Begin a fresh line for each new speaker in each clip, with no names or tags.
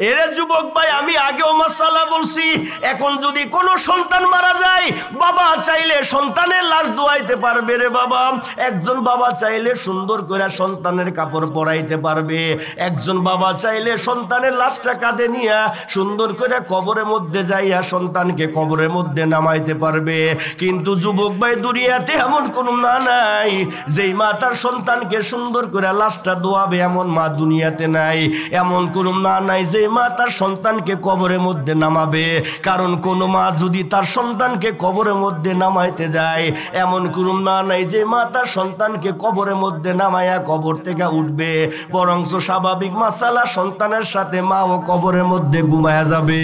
এরে যুবক ভাই, আমি আগেও মাসালা বলছি, এখন যদি কোনো সন্তান মারা যায়, বাবা চাইলে সন্তানের লাশ ধোয়াইতে পারবে রে বাবা। একজন বাবা চাইলে সুন্দর করে সন্তানের কাপড় পরাইতে পারবে, একজন বাবা চাইলে সন্তানের লাশটা কাঁধে নিয়ে সুন্দর করে কবরের মধ্যে যাইয়া সন্তানকে কবরের মধ্যে নামাইতে পারবে। কিন্তু যুবক ভাই, দুনিয়াতে এমন কোনো মা নাই যেই মা তার সন্তানকে সুন্দর করে লাশটা ধোয়াবে, এমন মা দুনিয়াতে নাই। এমন কোনো মা নাই যে মা তার সন্তানকে কবরের মধ্যে নামাবে। কারণ কোন মা যদি তার সন্তানকে কবরের মধ্যে নামাইতে যায়, এমন কোন মা নাই যে মা তার সন্তানকে কবরের মধ্যে নামায়া কবর থেকে উঠবে। বরঞ্চ স্বাভাবিক মাসালা, সন্তানের সাথে মাও কবরের মধ্যে ঘুমায়া যাবে।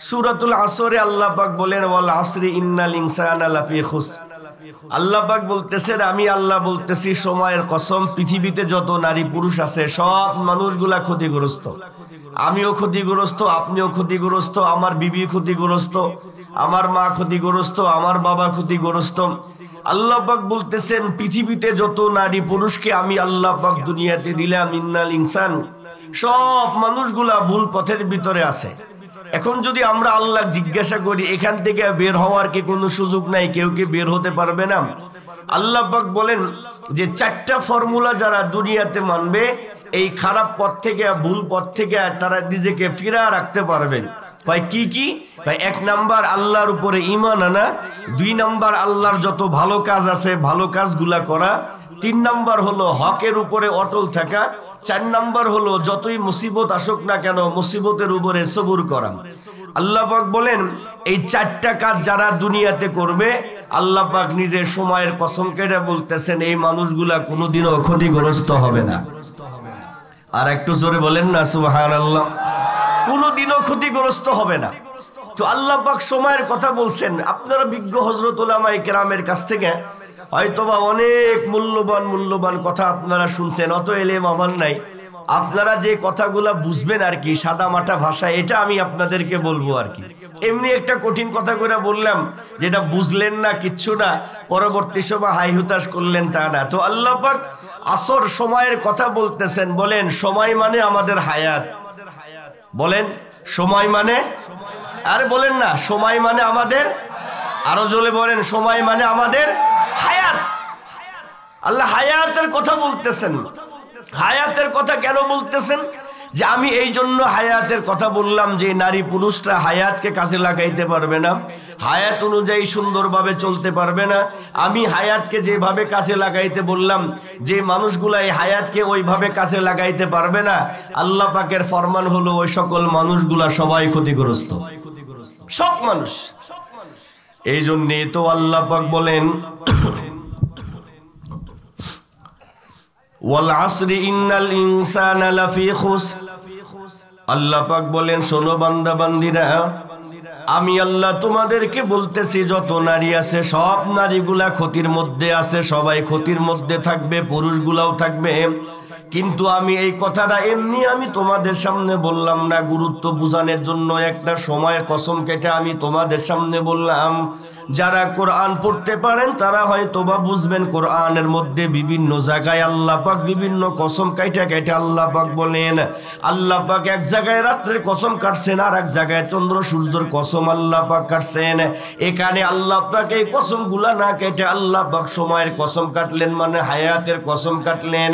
সূরাতুল আসরে আল্লাহ পাক বলেন, ওয়াল আসরি ইন্নাল ইনসানা লাফি খুসর। আল্লাহ পাক বলতেছেন, আমি আল্লাহ বলতেছি সময়ের কসম, পৃথিবীতে যত নারী পুরুষ আছে সব মানুষগুলা ক্ষতিগ্রস্ত। আমিও ক্ষতিগ্রস্ত, আপনিও ক্ষতিগ্রস্ত, আমার বিবি ক্ষতিগ্রস্ত, আমার মা ক্ষতিগ্রস্ত, আমার বাবা ক্ষতিগ্রস্ত। আল্লাহ পাক বলতেছেন, পৃথিবীতে যত নারী পুরুষকে আমি আল্লাহ পাক দুনিয়াতে দিলাম, ইন্নাল ইনসান, সব মানুষগুলা ভুল পথের ভিতরে আছে। এখন যদি আমরা আল্লাহ জিজ্ঞাসা করি, এখান থেকে বের হওয়ার কি কোনো সুযোগ নাই? কেউ কি বের হতে পারবে না? আল্লাহ পাক বলেন যে 4টা ফর্মুলা যারা দুনিয়াতে মানবে, এই খারাপ পথ থেকে, ভুল পথ থেকে তারা নিজেকে ফিরা রাখতে পারবেন। কয় কি কি? 1 নাম্বার আল্লাহর উপরে ঈমান আনা, 2 নাম্বার আল্লাহর যত ভালো কাজ আছে ভালো কাজগুলা করা, 3 নাম্বার হলো হকের উপরে অটল থাকা, 4 নাম্বার হলো যতই মুসিবত আসুক না কেন মুসিবতের উপরে সবুর করা। আল্লাহ পাক বলেন, এই 4টা কাজ যারা দুনিয়াতে করবে, আল্লাহ পাক নিজে সময়ের কসম কেটে বলতেছেন, এই মানুষগুলা কোনোদিনও ক্ষতিগ্রস্ত হবে না। আর একটু জোরে বলেন না সুবহানাল্লাহ। কোনোদিনও ক্ষতিগ্রস্ত হবে না। তো আল্লাহ পাক সময়ের কথা বলছেন। আপনারা বিজ্ঞ হযরত উলামায়ে কেরামের কাছ থেকে হয়তোবা অনেক মূল্যবান কথা আপনারা শুনছেন, অত এলেম আমার নাই। আপনারা যে কথাগুলা বুঝবেন আর কি সাদা মাটা ভাষায়, এটা আমি আপনাদেরকে বলবো আর কি। এমনি একটা কঠিন কথা করে বললাম, যেটা বুঝলেন না, কিচ্ছু না, পরবর্তী সময় হাই হুতাশ করলেন তা না। তো আল্লাহ পাক আসর সময়ের কথা বলতেছেন, বলেন সময় মানে আমাদের হায়াত। বলেন সময় মানে, আরে বলেন না, সময় মানে আমাদের, আরো জোরে বলেন, সময় মানে আমাদের হায়াত। আল্লাহ হায়াতের কথা বলতেছেন। হায়াতের কথা কেন বলতেছেন? যে আমি এই জন্য হায়াতের কথা বললাম যে নারী পুরুষরা হায়াতকে কাজে লাগাইতে পারবে না, হায়াত অনুযায়ী সুন্দরভাবে চলতে পারবে না। আমি হায়াতকে যেভাবে কাজে লাগাইতে বললাম, যে মানুষগুলা এই হায়াতকে ওইভাবে কাজে লাগাইতে পারবে না, আল্লাহ পাকের ফরমান হলো ওই সকল মানুষগুলা সবাই ক্ষতিগ্রস্ত, সব মানুষ। এই জন্যে তো আল্লাহ পাক বলেন, ওয়াল আসরি ইন্নাল ইনসানা লাফি খুসর। আল্লাহ পাক বলেন, শোনো বান্দা বান্দিরা, আমি আল্লাহ তোমাদেরকে বলতেছি, যত নারী আছে সব নারীগুলা ক্ষতির মধ্যে আছে, সবাই ক্ষতির মধ্যে থাকবে, পুরুষগুলাও থাকবে। কিন্তু আমি এই কথাটা এমনি আমি তোমাদের সামনে বললাম না, গুরুত্ব বোঝানোর জন্য একটা সময়ের কসম কেটে আমি তোমাদের সামনে বললাম। যারা কোরআন পড়তে পারেন তারা হয়তো বা বুঝবেন, কোরআনের মধ্যে বিভিন্ন জায়গায় আল্লাহ পাক বিভিন্ন কসম কাইটা কাইটা আল্লাহ পাক বলেন। আল্লাহ পাক এক জায়গায় রাত্রের কসম কাটছেন, আর এক জায়গায় চন্দ্র সূর্যের কসম আল্লাহ পাক কাটছেন। এখানে আল্লাহ পাক এই কসমগুলা না কেটে আল্লাহ পাক সময়ের কসম কাটলেন, মানে হায়াতের কসম কাটলেন।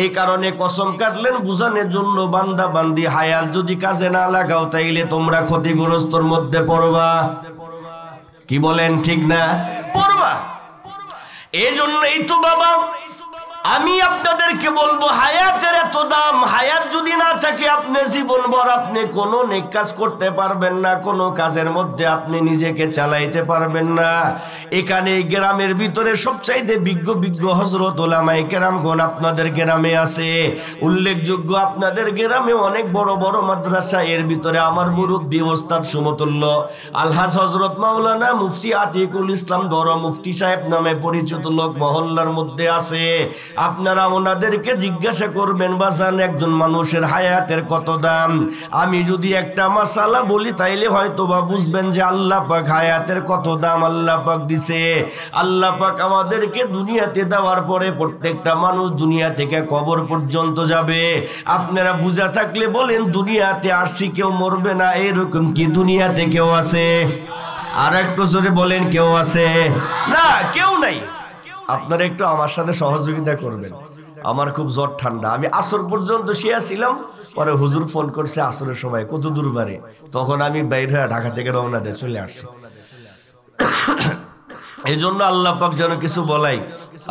এই কারণে কসম কাটলেন বুঝানোর জন্য, বান্দা বান্দি হায়াত যদি কাজে না লাগাও তাইলে তোমরা ক্ষতিগ্রস্তর মধ্যে পড়বা। কি বলেন, ঠিক না? পড়বা। এই জন্যই তো বাবা আমি আপনাদেরকে বলবো, হায়াতের এত দাম। হায়াত যদি না থাকে, আপনি জীবনভর আপনি কোনো নেক কাজ করতে পারবেন না, কোনো কাজের মধ্যে আপনি নিজেকে চালাইতে পারবেন না। এখানে গ্রামের ভিতরে সবচাইতে বিজ্ঞ হযরত উলামায়ে কেরামগণ আপনাদের গ্রামে আছে। উল্লেখযোগ্য, আপনাদের গ্রামে অনেক বড় বড় মাদ্রাসা। এর ভিতরে আমার মুরব্বী ওস্তাদ সমতুল্য আলহাজ হযরত মাওলানা মুফতি আতিকুল ইসলাম বড় মুফতি সাহেব নামে পরিচিত লোক মহল্লার মধ্যে আছে। আপনারা ওনাদেরকে জিজ্ঞাসা করবেন, বাজান একজন মানুষের হায়াতের কত দাম? আমি যদি একটা মাসালা বলি তাইলে হয়তো বা বুঝবেন যে আল্লাহ পাক হায়াতের কত দাম আল্লাহ পাক দিছে। আল্লাহ পাক আমাদেরকে দুনিয়াতে দেওয়ার পরে প্রত্যেকটা মানুষ দুনিয়া থেকে কবর পর্যন্ত যাবে। আপনারা বুঝা থাকলে বলেন, দুনিয়াতে আসছি কেউ মরবে না এরকম কি দুনিয়াতে কেউ আছে? আর একটু জোরে বলেন, কেউ আছে? না, কেউ নাই। আপনারা একটু আমার সাথে সহযোগিতা করবেন। আমার খুব জ্বর ঠান্ডা, আমি আসর পর্যন্ত শুয়েছিলাম, পরে হুজুর ফোন করছে আসরের সময়, কত দূর বারে, তখন আমি বাইরে হয়ে ঢাকা থেকে রওনা দিয়ে চলে আসছি। এই জন্য আল্লাহ পাক যেন কিছু বলাই,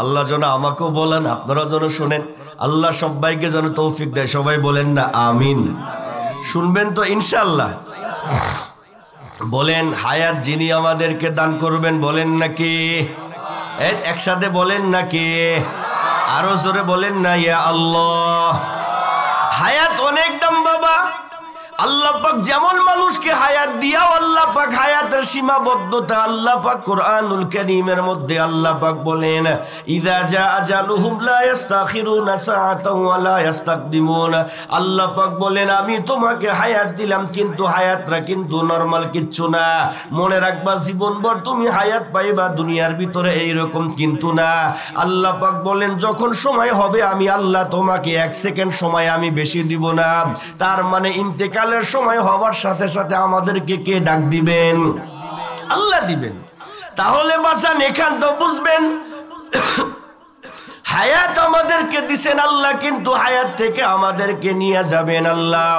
আল্লাহ যেন আমাকেও বলেন, আপনারা যেন শোনেন, আল্লাহ সবাইকে যেন তৌফিক দেয়। সবাই বলেন না আমিন? শুনবেন তো ইনশাআল্লাহ? বলেন, হায়াত যিনি আমাদেরকে দান করবেন বলেন নাকি? একসাথে বলেন নাকি? আরো জোরে বলেন না ইয়া আল্লাহ। হায়াত অনেক দাম বাবা। আল্লাহ পাক যেমন মানুষকে হায়াত দিয়াও আল্লাহ পাক হায়াতের সীমাবদ্ধতা আল্লাহ পাক কুরআনুল কারীমের মধ্যে আল্লাহ পাক বলেন, ইযা জা আজালুহুম লা ইস্তাখিরুনা সাআতাও ওয়া লা ইস্তাকদিমুন। আল্লাহ পাক বলেন, আমি তোমাকে হায়াত দিলাম, কিন্তু হায়াতটা কিন্তু নরমাল কিচ্ছু না। মনে রাখবা, জীবনভর তুমি হায়াত পাইবা দুনিয়ার ভিতরে, এইরকম কিন্তু না। আল্লাহ পাক বলেন, যখন সময় হবে আমি আল্লাহ তোমাকে 1 সেকেন্ড সময় আমি বেশি দিব না। তার মানে ইন্তেকাল সময় হওয়ার সাথে সাথে আমাদেরকে কে ডাক দিবেন? আল্লাহ দিবেন। তাহলে বাসান এখান তো বুঝবেন হায়াত আমাদেরকে দিছেন আল্লাহ, কিন্তু হায়াত থেকে আমাদেরকে নিয়ে যাবেন আল্লাহ।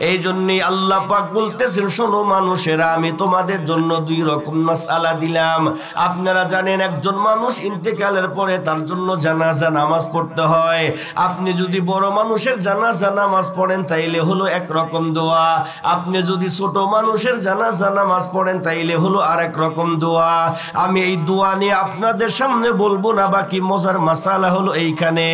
এই জন্যই আল্লাহ পাক বলতেছেন, শোনো মানুষেরা, আমি তোমাদের জন্য 2 রকম মাসআলা দিলাম। আপনারা জানেন একজন মানুষ ইন্তেকালের পরে তার জন্য জানাজা নামাজ পড়তে হয়। আপনি যদি বড় মানুষের জানাজা নামাজ পড়েন তাইলে হলো এক রকম দোয়া, আপনি যদি ছোট মানুষের জানাজা নামাজ পড়েন তাইলে হলো আরেক রকম দোয়া। আমি এই দোয়া নিয়ে আপনাদের সামনে বলবো না। বাকি মজার মাসালা হলো এইখানে,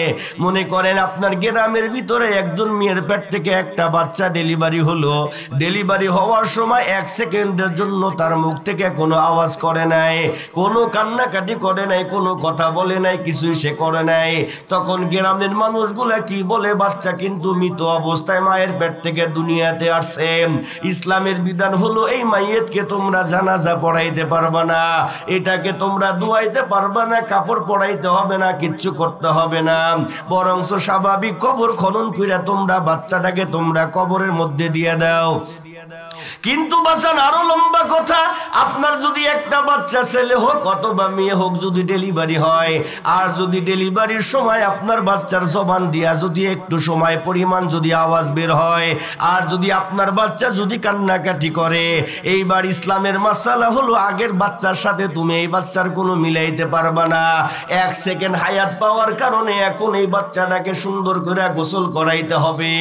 মনে করেন আপনার গ্রামের ভিতরে একজন মেয়ের পেট থেকে একটা বাচ্চা ডেলিভারি হলো। ডেলিভারি হওয়ার সময় 1 সেকেন্ডের জন্য তার মুখ থেকে কোনো আওয়াজ করে নাই, কোনো কান্নাকাটি করে নাই, কোনো কথা বলে নাই, কিছুই সে করে নাই। তখন গ্রামের মানুষগুলা কি বলে, বাচ্চা কিন্তু মৃত অবস্থায় মায়ের পেট থেকে দুনিয়াতে আসছে। ইসলামের বিধান হলো এই মাইয়েতকে তোমরা জানাজা পড়াইতে পারবা না, এটাকে তোমরা ধোয়াইতে পারবা না, কাপড় পরাইতে হবে না, কিচ্ছু করতে হবে না, বরংস স্বাভাবিক কবর খনন কইরা তোমরা বাচ্চাটাকে তোমরা কবরের মধ্যে দিয়ে দাও। কিন্তু বাসান আরো লম্বা কথা, আপনার যদি একটা বাচ্চা ছেলে হোক অথবা মেয়ে হোক, যদি ডেলিভারি হয়, আর যদি ডেলিভারির সময় আপনার বাচ্চার জবান দিয়া যদি একটু সময় পরিমাণ যদি আওয়াজ বের হয়, আর যদি আপনার বাচ্চা যদি কান্নাকাটি করে, এইবার ইসলামের মাসালা হলো আগের বাচ্চার সাথে তুমি এই বাচ্চার কোনো মিলাইতে পারবা না। 1 সেকেন্ড হায়াত পাওয়ার কারণে এখন এই বাচ্চাটাকে সুন্দর করে গোসল করাইতে হবে।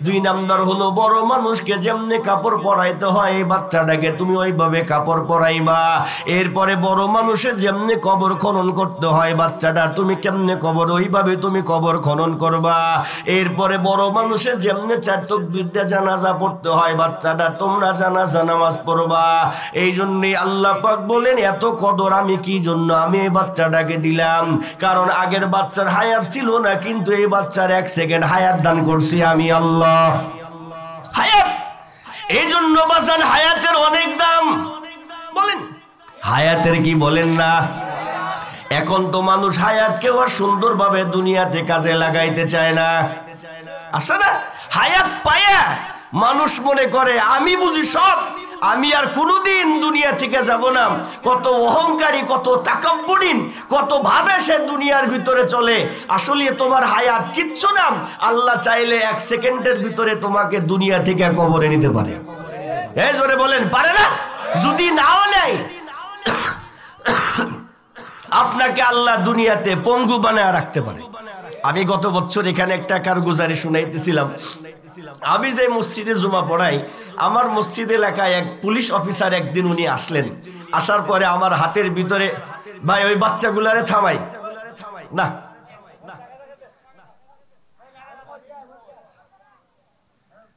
2 নাম্বার হলো বড় মানুষকে যেমনি কাপড় পরাইতে হয়, এই বাচ্চাটাকে তুমি ওইভাবে কাপড় পরাইবা। এরপরে বড় মানুষের যেমনি কবর খনন করতে হয়, বাচ্চাটা তুমি কেমনে কবর, ওইভাবে তুমি কবর খনন করবা। এরপরে বড় মানুষের যেমনি 4 তাকবীর দিয়ে জানাজা পড়তে হয়, বাচ্চাটা তোমরা জানাজা নামাজ পড়বা। এই জন্যই আল্লাহ পাক বলেন, এত কদর আমি কি জন্য আমি এই বাচ্চাটাকে দিলাম, কারণ আগের বাচ্চার হায়াত ছিল না, কিন্তু এই বাচ্চার 1 সেকেন্ড হায়াত দান করছি আমি আল্লাহ। হায়াত, এই জন্য বাঁচান হায়াতের অনেক দাম। বলেন হায়াতের কি বলেন না? এখন তো মানুষ হায়াতকেও আর সুন্দরভাবে দুনিয়াতে কাজে লাগাইতে চায় না, আছে না? হায়াত পায়া মানুষ মনে করে আমি বুঝি সব, আমি আর কোনোদিন দুনিয়া থেকে যাব না। কত অহংকারী, কত তাকাব্বুরিন, কত ভাবে সে দুনিয়ার ভিতরে চলে। আসলে তোমার হায়াত কিচ্ছু না। আল্লাহ চাইলে 1 সেকেন্ডের ভিতরে তোমাকে দুনিয়া থেকে কবরে নিতে পারে। এই জোরে বলেন, পারে না? যদি নাও নেয়, আপনাকে আল্লাহ দুনিয়াতে পঙ্গু বানায় রাখতে পারে। আমি গত বছর এখানে একটা কারগুজারি শুনাইতেছিলাম। আমি যে মসজিদে জুমা পড়াই, আমার মসজিদ এলাকায় এক পুলিশ অফিসার একদিন উনি আসলেন। আসার পরে আমার হাতের ভিতরে, ভাই ওই বাচ্চাগুলারে থামাই না,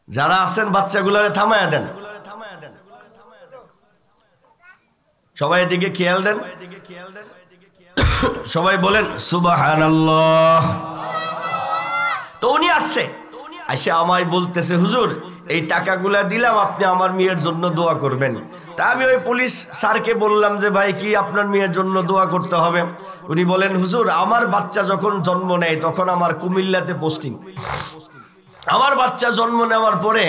যারা আছেন বাচ্চাগুলারে থামায়া দেন, সবাই এদিকে খেয়াল দেন, সবাই বলেন সুবহানাল্লাহ। তো উনি আসছে, এসে আমায় বলতেছে, হুজুর এই টাকাগুলা দিলাম, আপনি আমার মেয়ের জন্য দোয়া করবেন। তা আমি ওই পুলিশ স্যারকে বললাম যে ভাই কি আপনার মেয়ের জন্য দোয়া করতে হবে? উনি বলেন হুজুর আমার বাচ্চা যখন জন্ম নেয় তখন আমার কুমিল্লাতে পোস্টিং। আমার বাচ্চা জন্ম নেওয়ার পরে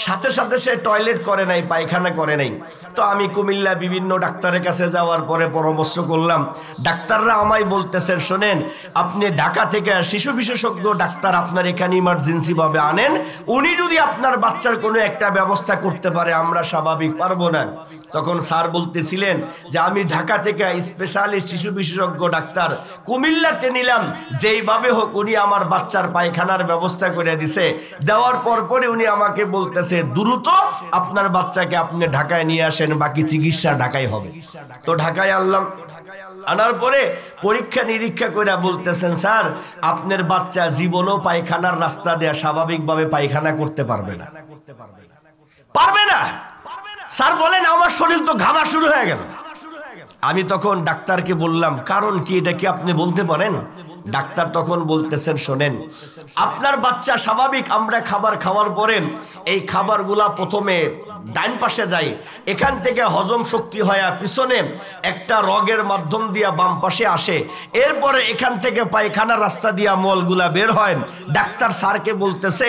সাথে সাথে সে টয়লেট করে নাই, পায়খানা করে নাই। তো আমি কুমিল্লা বিভিন্ন ডাক্তারের কাছে যাওয়ার পরে পরামর্শ করলাম। ডাক্তাররা আমায় বলতেছেন শোনেন, আপনি ঢাকা থেকে শিশু বিশেষজ্ঞ ডাক্তার আপনার এখানে ইমার্জেন্সি ভাবে আনেন, উনি যদি আপনার বাচ্চার কোনো একটা ব্যবস্থা করতে পারে, আমরা স্বাভাবিক পারবো না। তখন স্যার বলতেছিলেন যে আমি ঢাকা থেকে স্পেশালিস্ট শিশু বিশেষজ্ঞ ডাক্তার কুমিল্লাতে নিলাম, যেইভাবে হোক উনি আমার বাচ্চার পায়খানার ব্যবস্থা করে দিছে। দেওয়ার পরে উনি আমাকে বলতেছে দ্রুত আপনার বাচ্চাকে আপনি ঢাকায় নিয়ে আসেন, বাকি চিকিৎসা ঢাকায় হবে। তো ঢাকায় আনলাম, আনার পরে পরীক্ষা নিরীক্ষা করে বলতেছেন স্যার আপনার বাচ্চা জীবনও পায়খানার রাস্তা দেয়া স্বাভাবিকভাবে পায়খানা করতে পারবে না। পারবে না স্যার বলেন, আমার শরীর তো ঘামা শুরু হয়ে গেল। আমি তখন ডাক্তারকে বললাম কারণ কি, এটা কি আপনি বলতে পারেন? ডাক্তার তখন বলতেছেন শোনেন, আপনার বাচ্চা স্বাভাবিক আমরা খাবার খাওয়ার পরে এই খাবারগুলা প্রথমে ডান পাশে যায়, এখান থেকে হজম শক্তি হয় পিছনে একটা রগের মাধ্যম দিয়া বাম পাশে আসে, এরপরে এখান থেকে পায়খানা রাস্তা দিয়া মলগুলা বের হয়। ডাক্তার স্যারকে বলতেছে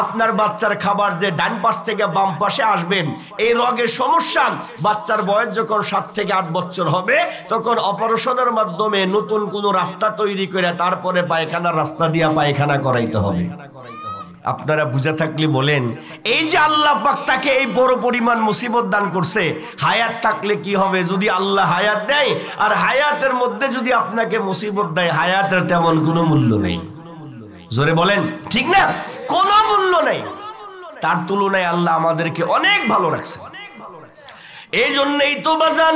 আপনার বাচ্চার খাবার যে ডান পাশ থেকে বাম পাশে আসবেন, এই রগের সমস্যা, বাচ্চার বয়স যখন 7 থেকে 8 বছর হবে তখন অপারেশনের মাধ্যমে নতুন কোনো রাস্তা তৈরি করে তারপরে পায়খানার রাস্তা দিয়া পায়খানা করাইতে হবে। আপনারা বুঝে থাকলে বলেন, এই যে আল্লাহ পাক তাকে এই বড় পরিমাণ মুসিবত দান করছে, হায়াত থাকলে কি হবে? যদি আল্লাহ হায়াত দেয় আর হায়াতের মধ্যে যদি আপনাকে মুসিবত দেয়, হায়াতের তেমন কোনো মূল্য নেই। জোরে বলেন ঠিক না? কোনো মূল্য নেই। তার তুলনায় আল্লাহ আমাদেরকে অনেক ভালো রাখছে। এই জন্যই তো বাজান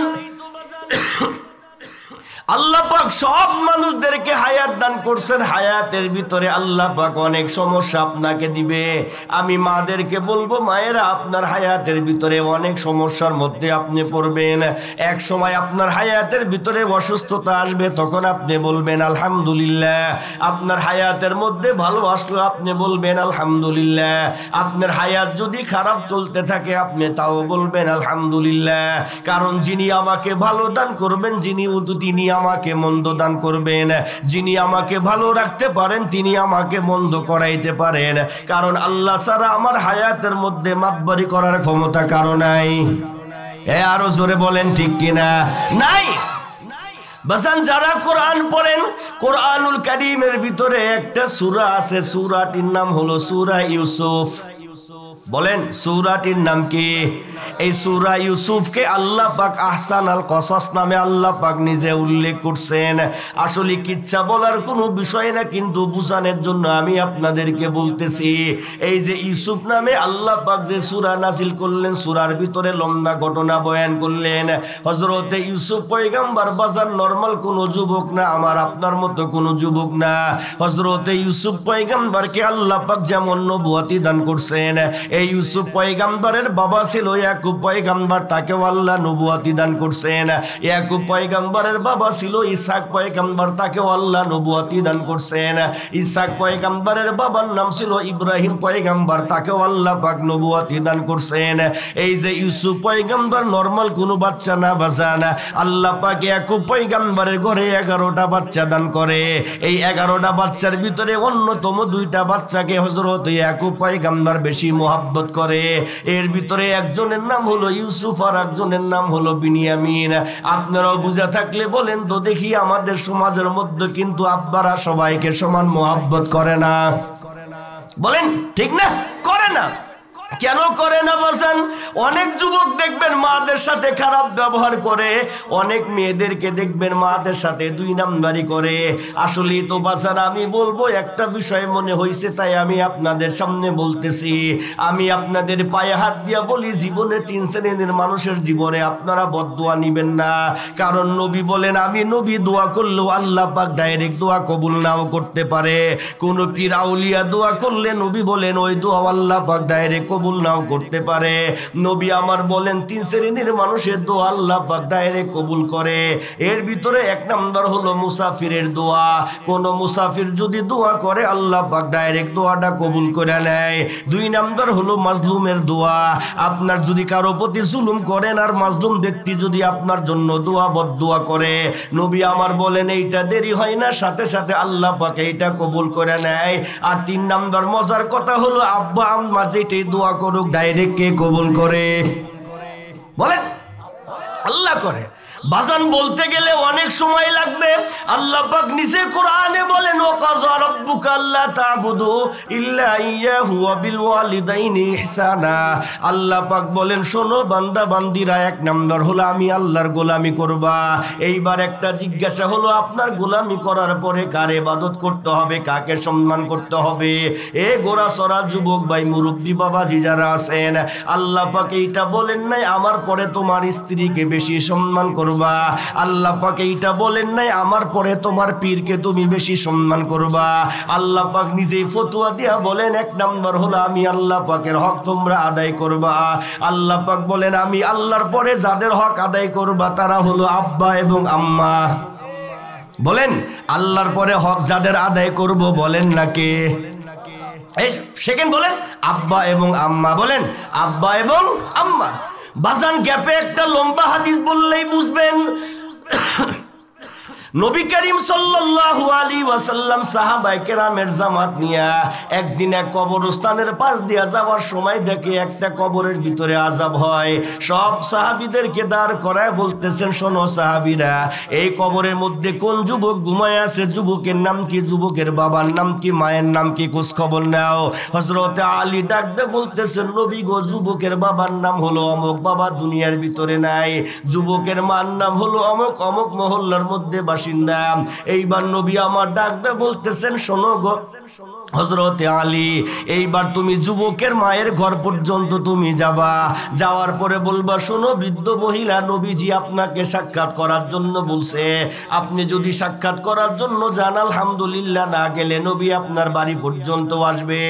আল্লাহ পাক সব মানুষদেরকে হায়াত দান করছেন। হায়াতের ভিতরে আল্লাহ পাক অনেক সমস্যা আপনাকে দিবে। আমি মাদেরকে বলবো, মায়েরা আপনার হায়াতের ভিতরে অনেক সমস্যার মধ্যে আপনি পড়বেন। এক সময় আপনার হায়াতের ভিতরে অসুস্থতা আসবে, তখন আপনি বলবেন আলহামদুলিল্লাহ। আপনার হায়াতের মধ্যে ভালো আসলো, আপনি বলবেন আলহামদুলিল্লাহ। আপনার হায়াত যদি খারাপ চলতে থাকে আপনি তাও বলবেন আলহামদুলিল্লাহ। কারণ যিনি আমাকে ভালো দান করবেন, তিনি আমাকে মন্দ দান করবেন। যিনি আমাকে ভালো রাখতে পারেন তিনি আমাকে মন্দ করাইতে পারেন। কারণ আল্লাহ ছাড়া আমার হায়াতের মধ্যে মাতবারি করার ক্ষমতা কারো নাই। আরো জোরে বলেন ঠিক কিনা? নাই। বাসান যারা কোরআন পড়েন, কোরআনুল কারীমের ভিতরে একটা সূরা আছে, সূরাটির নাম হলো সূরা ইউসুফ। বলেন সূরাটির নাম কি? এই সূরা ইউসুফকে আল্লাহ পাক আহসানাল কসস নামে আল্লাহ পাক নিজে উল্লেখ করছেন। আসলে কিচ্ছা বলার কোনো বিষয় না, কিন্তু বুঝানোর জন্য আমি আপনাদেরকে বলতেছি। এই যে ইউসুফ নামে আল্লাহ পাক যে সূরা নাজিল করলেন, সূরার ভিতরে লম্বা ঘটনা বয়ান করলেন। হযরতে ইউসুফ পয়গম্বর বাজার নরমাল কোনো যুবক না, আমার আপনার মতো কোনো যুবক না। হযরতে ইউসুফ পয়গম্বরকে আল্লাহ পাক যেমন নবুয়তি দান করছেন, এই ইউসুফ পয়গম্বরের বাবা ছিল ইয়াকুব পয়গম্বর, তাকেও আল্লাহ নবুয়তি দান করছেন। ইয়াকুব পয়গম্বরের বাবা ছিল ইসহাক পয়গম্বর, তাকেও আল্লাহ নবুয়তি দান করছেন। ইসহাক পয়গম্বরের বাবার নাম ছিল ইব্রাহিম পয়গম্বর, তাকেও আল্লাহ পাক নবুয়তি দান করছেন। এই যে ইউসুফ পয়গম্বর নরমাল কোনো বাচ্চা না বাজান, আল্লাহ পাক ইয়াকুব পয়গম্বরের ঘরে 11টা বাচ্চা দান করে। এই 11টা বাচ্চার ভিতরে অন্যতম 2টা বাচ্চাকে হযরত ইয়াকুব পয়গম্বর বেশি মোহাব্বত করে। এর ভিতরে একজনের নাম হলো ইউসুফ আর একজনের নাম হলো বিনিয়ামিন। আপনারাও বুঝা থাকলে বলেন তো দেখি, আমাদের সমাজের মধ্যে কিন্তু আব্বারা সবাইকে সমান মোহাব্বত করে না। বলেন ঠিক না? করে না। কেন করে না বাজান? অনেক যুবক দেখবেন মাদের সাথে খারাপ ব্যবহার করে, অনেক মেয়েদেরকে দেখবেন মাদের সাথে 2 নাম্বারি করে। আসলে তো বাজান আমি বলবো একটা বিষয় মনে হয়েছে, তাই আমি আপনাদের সামনে বলতেছি। আমি আপনাদের পায়ে হাত দিয়া বলি, জীবনে 3 শ্রেণীর মানুষের জীবনে আপনারা বদদোয়া নিবেন না। কারণ নবী বলেন, আমি নবী দোয়া করলেও আল্লাহ পাক ডাইরেক্ট দোয়া কবুল নাও করতে পারে। কোন পীর আউলিয়া দোয়া করলে নবী বলেন ওই দোয়া আল্লাহ পাক ডাইরেক্ট কবুল কবুল নাও করতে পারে। নবী আমার বলেন 3 শ্রেণীর মানুষের দোয়া আল্লাহ পাক ডাইরেক্ট কবুল করে। এর ভিতরে 1 নাম্বার হলো মুসাফিরের দোয়া। কোন মুসাফির যদি দোয়া করে আল্লাহ পাক ডাইরেক্ট দোয়াটা কবুল করে নেয়। 2 নাম্বার হলো মাজলুমের দোয়া। আপনার যদি কারো প্রতি জুলুম করেন আর মাজলুম ব্যক্তি যদি আপনার জন্য দোয়া বদদোয়া করে, নবী আমার বলেন এইটা দেরি হয় না, সাথে সাথে আল্লাহ পাক এইটা কবুল করে নেয়। আর 3 নাম্বার মজার কথা হলো আব্বা আম্মা যেটাই দোয়া করুক ডাইরেক্ট কে কবুল করে? বলেন আল্লাহ করে। বাজান বলতে গেলে অনেক সময় লাগবে। আল্লাহ পাক নিজে কোরআনে বলেন ওয়াকাযা রাব্বুকা আল্লা তা'বুদু ইল্লা ইয়্যাহু ওয়া বিল ওয়ালিদাইনি ইহসানা। আল্লাহ পাক বলেন শোনো বান্দা বান্দিরা, 1 নাম্বার হলো আমি আল্লাহর গোলামি করবা। এইবার একটা জিজ্ঞাসা হলো আপনার গোলামি করার পরে কার ইবাদত করতে হবে, কাকে সম্মান করতে হবে? এ গোরা সরা যুবক ভাই মুরব্বি বাবাজি যারা আছেন, আল্লাহ পাক এইটা বলেন নাই আমার পরে তোমার স্ত্রীকে বেশি সম্মান করবা। আল্লাহ পাক এইটা বলেন নাই আমার পরে তোমার পীরকে তুমি বেশি সম্মান করবা। আল্লাহ পাক নিজেই ফতোয়া দিয়া বলেন 1 নাম্বার হলো আমি আল্লাহ পাকের হক তোমরা আদায় করবা। আল্লাহ পাক বলেন আমি আল্লাহর পরে যাদের হক আদায় করবা তারা হলো আব্বা এবং আম্মা। বলেন আল্লাহর পরে হক যাদের আদায় করব বলেন না কে? এই সেকেন্ড বলেন আব্বা এবং আম্মা। বলেন আব্বা এবং আম্মা। বাজান গ্যাপে একটা লম্বা হাদিস বললেই বুঝবেন। নবী করিম সাল্লাল্লাহু আলাইহি ওয়াসাল্লাম সাহাবায়ে কেরামের জামাত নিয়া একদিন এক কবরস্থানের পাশ দিয়া যাওয়ার সময় দেখে একটা কবরের ভিতরে আযাব হয়। সব সাহাবীদেরকে দাঁড় করায় বলতেছেন শোনো সাহাবীরা, এই কবরের মধ্যে কোন যুবক ঘুমায় আছে, যুবকের নাম কি, যুবকের বাবার নাম কি, মায়ের নাম কি, খোঁজ খবর নাও। হযরত আলী ডাকতে বলতেছেন নবী গো, যুবকের বাবার নাম হলো অমুক, বাবা দুনিয়ার ভিতরে নাই। যুবকের মার নাম হলো অমুক, অমুক মহল্লার মধ্যে বাসিন্দা। এইবার নবী আমার ডাকতে বলতেছেন শোনো গো হযরতে আলী, এইবার তুমি যুবকের মায়ের ঘর পর্যন্ত তুমি যাবা। যাওয়ার পরে বলবা শোনো বৃদ্ধ মহিলা, নবীজি আপনাকে সাক্ষাৎ করার জন্য বলছে। আপনি যদি সাক্ষাৎ করার জন্য যান আলহামদুলিল্লাহ, না গেলে নবী আপনার বাড়ি পর্যন্ত আসবে।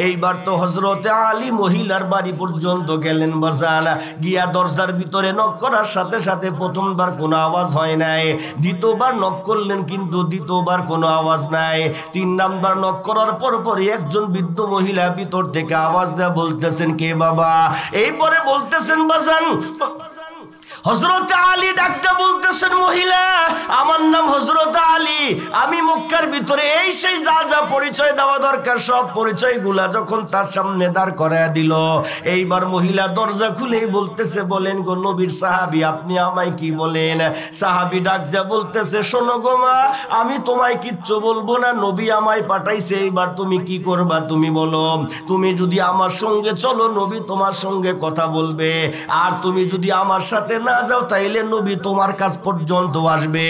এইবার তো হযরতে আলী মহিলার বাড়ি পর্যন্ত গেলেন বাজান। গিয়া দরজার ভিতরে নক করার সাথে সাথে প্রথমবার কোনো আওয়াজ হয় নাই, দ্বিতীয়বার নক করলেন কিন্তু দ্বিতীয়বার কোনো আওয়াজ নাই। 3 নাম্বার নক করার পর একজন বৃদ্ধ মহিলা ভিতর থেকে আওয়াজ দেয়া বলতেছেন কে বাবা? এইপরে বলতেছেন বাজান হযরত আলী ডাকতে বলতেছেন মহিলা আমার নাম হযরত আলী, আমি মক্কার ভিতরে এই সেই যা যা পরিচয় দেওয়া দরকার সব পরিচয়গুলা যখন তার সামনে দাঁড় করায়া দিল, এইবার মহিলা দরজা খুলেই বলতেছে বলেন গো নবীর সাহাবী আপনি আমায় কি বলেন? সাহাবী ডাক দেয়া বলতেছে শোনো গো মা, আমি তোমায় কিচ্ছু বলবো না, নবী আমায় পাঠাইছে, এইবার তুমি কি করবা তুমি বলো। তুমি যদি আমার সঙ্গে চলো নবী তোমার সঙ্গে কথা বলবে, আর তুমি যদি আমার সাথে না যাও তাইলে নবী তোমার কাছ পর্যন্ত আসবে।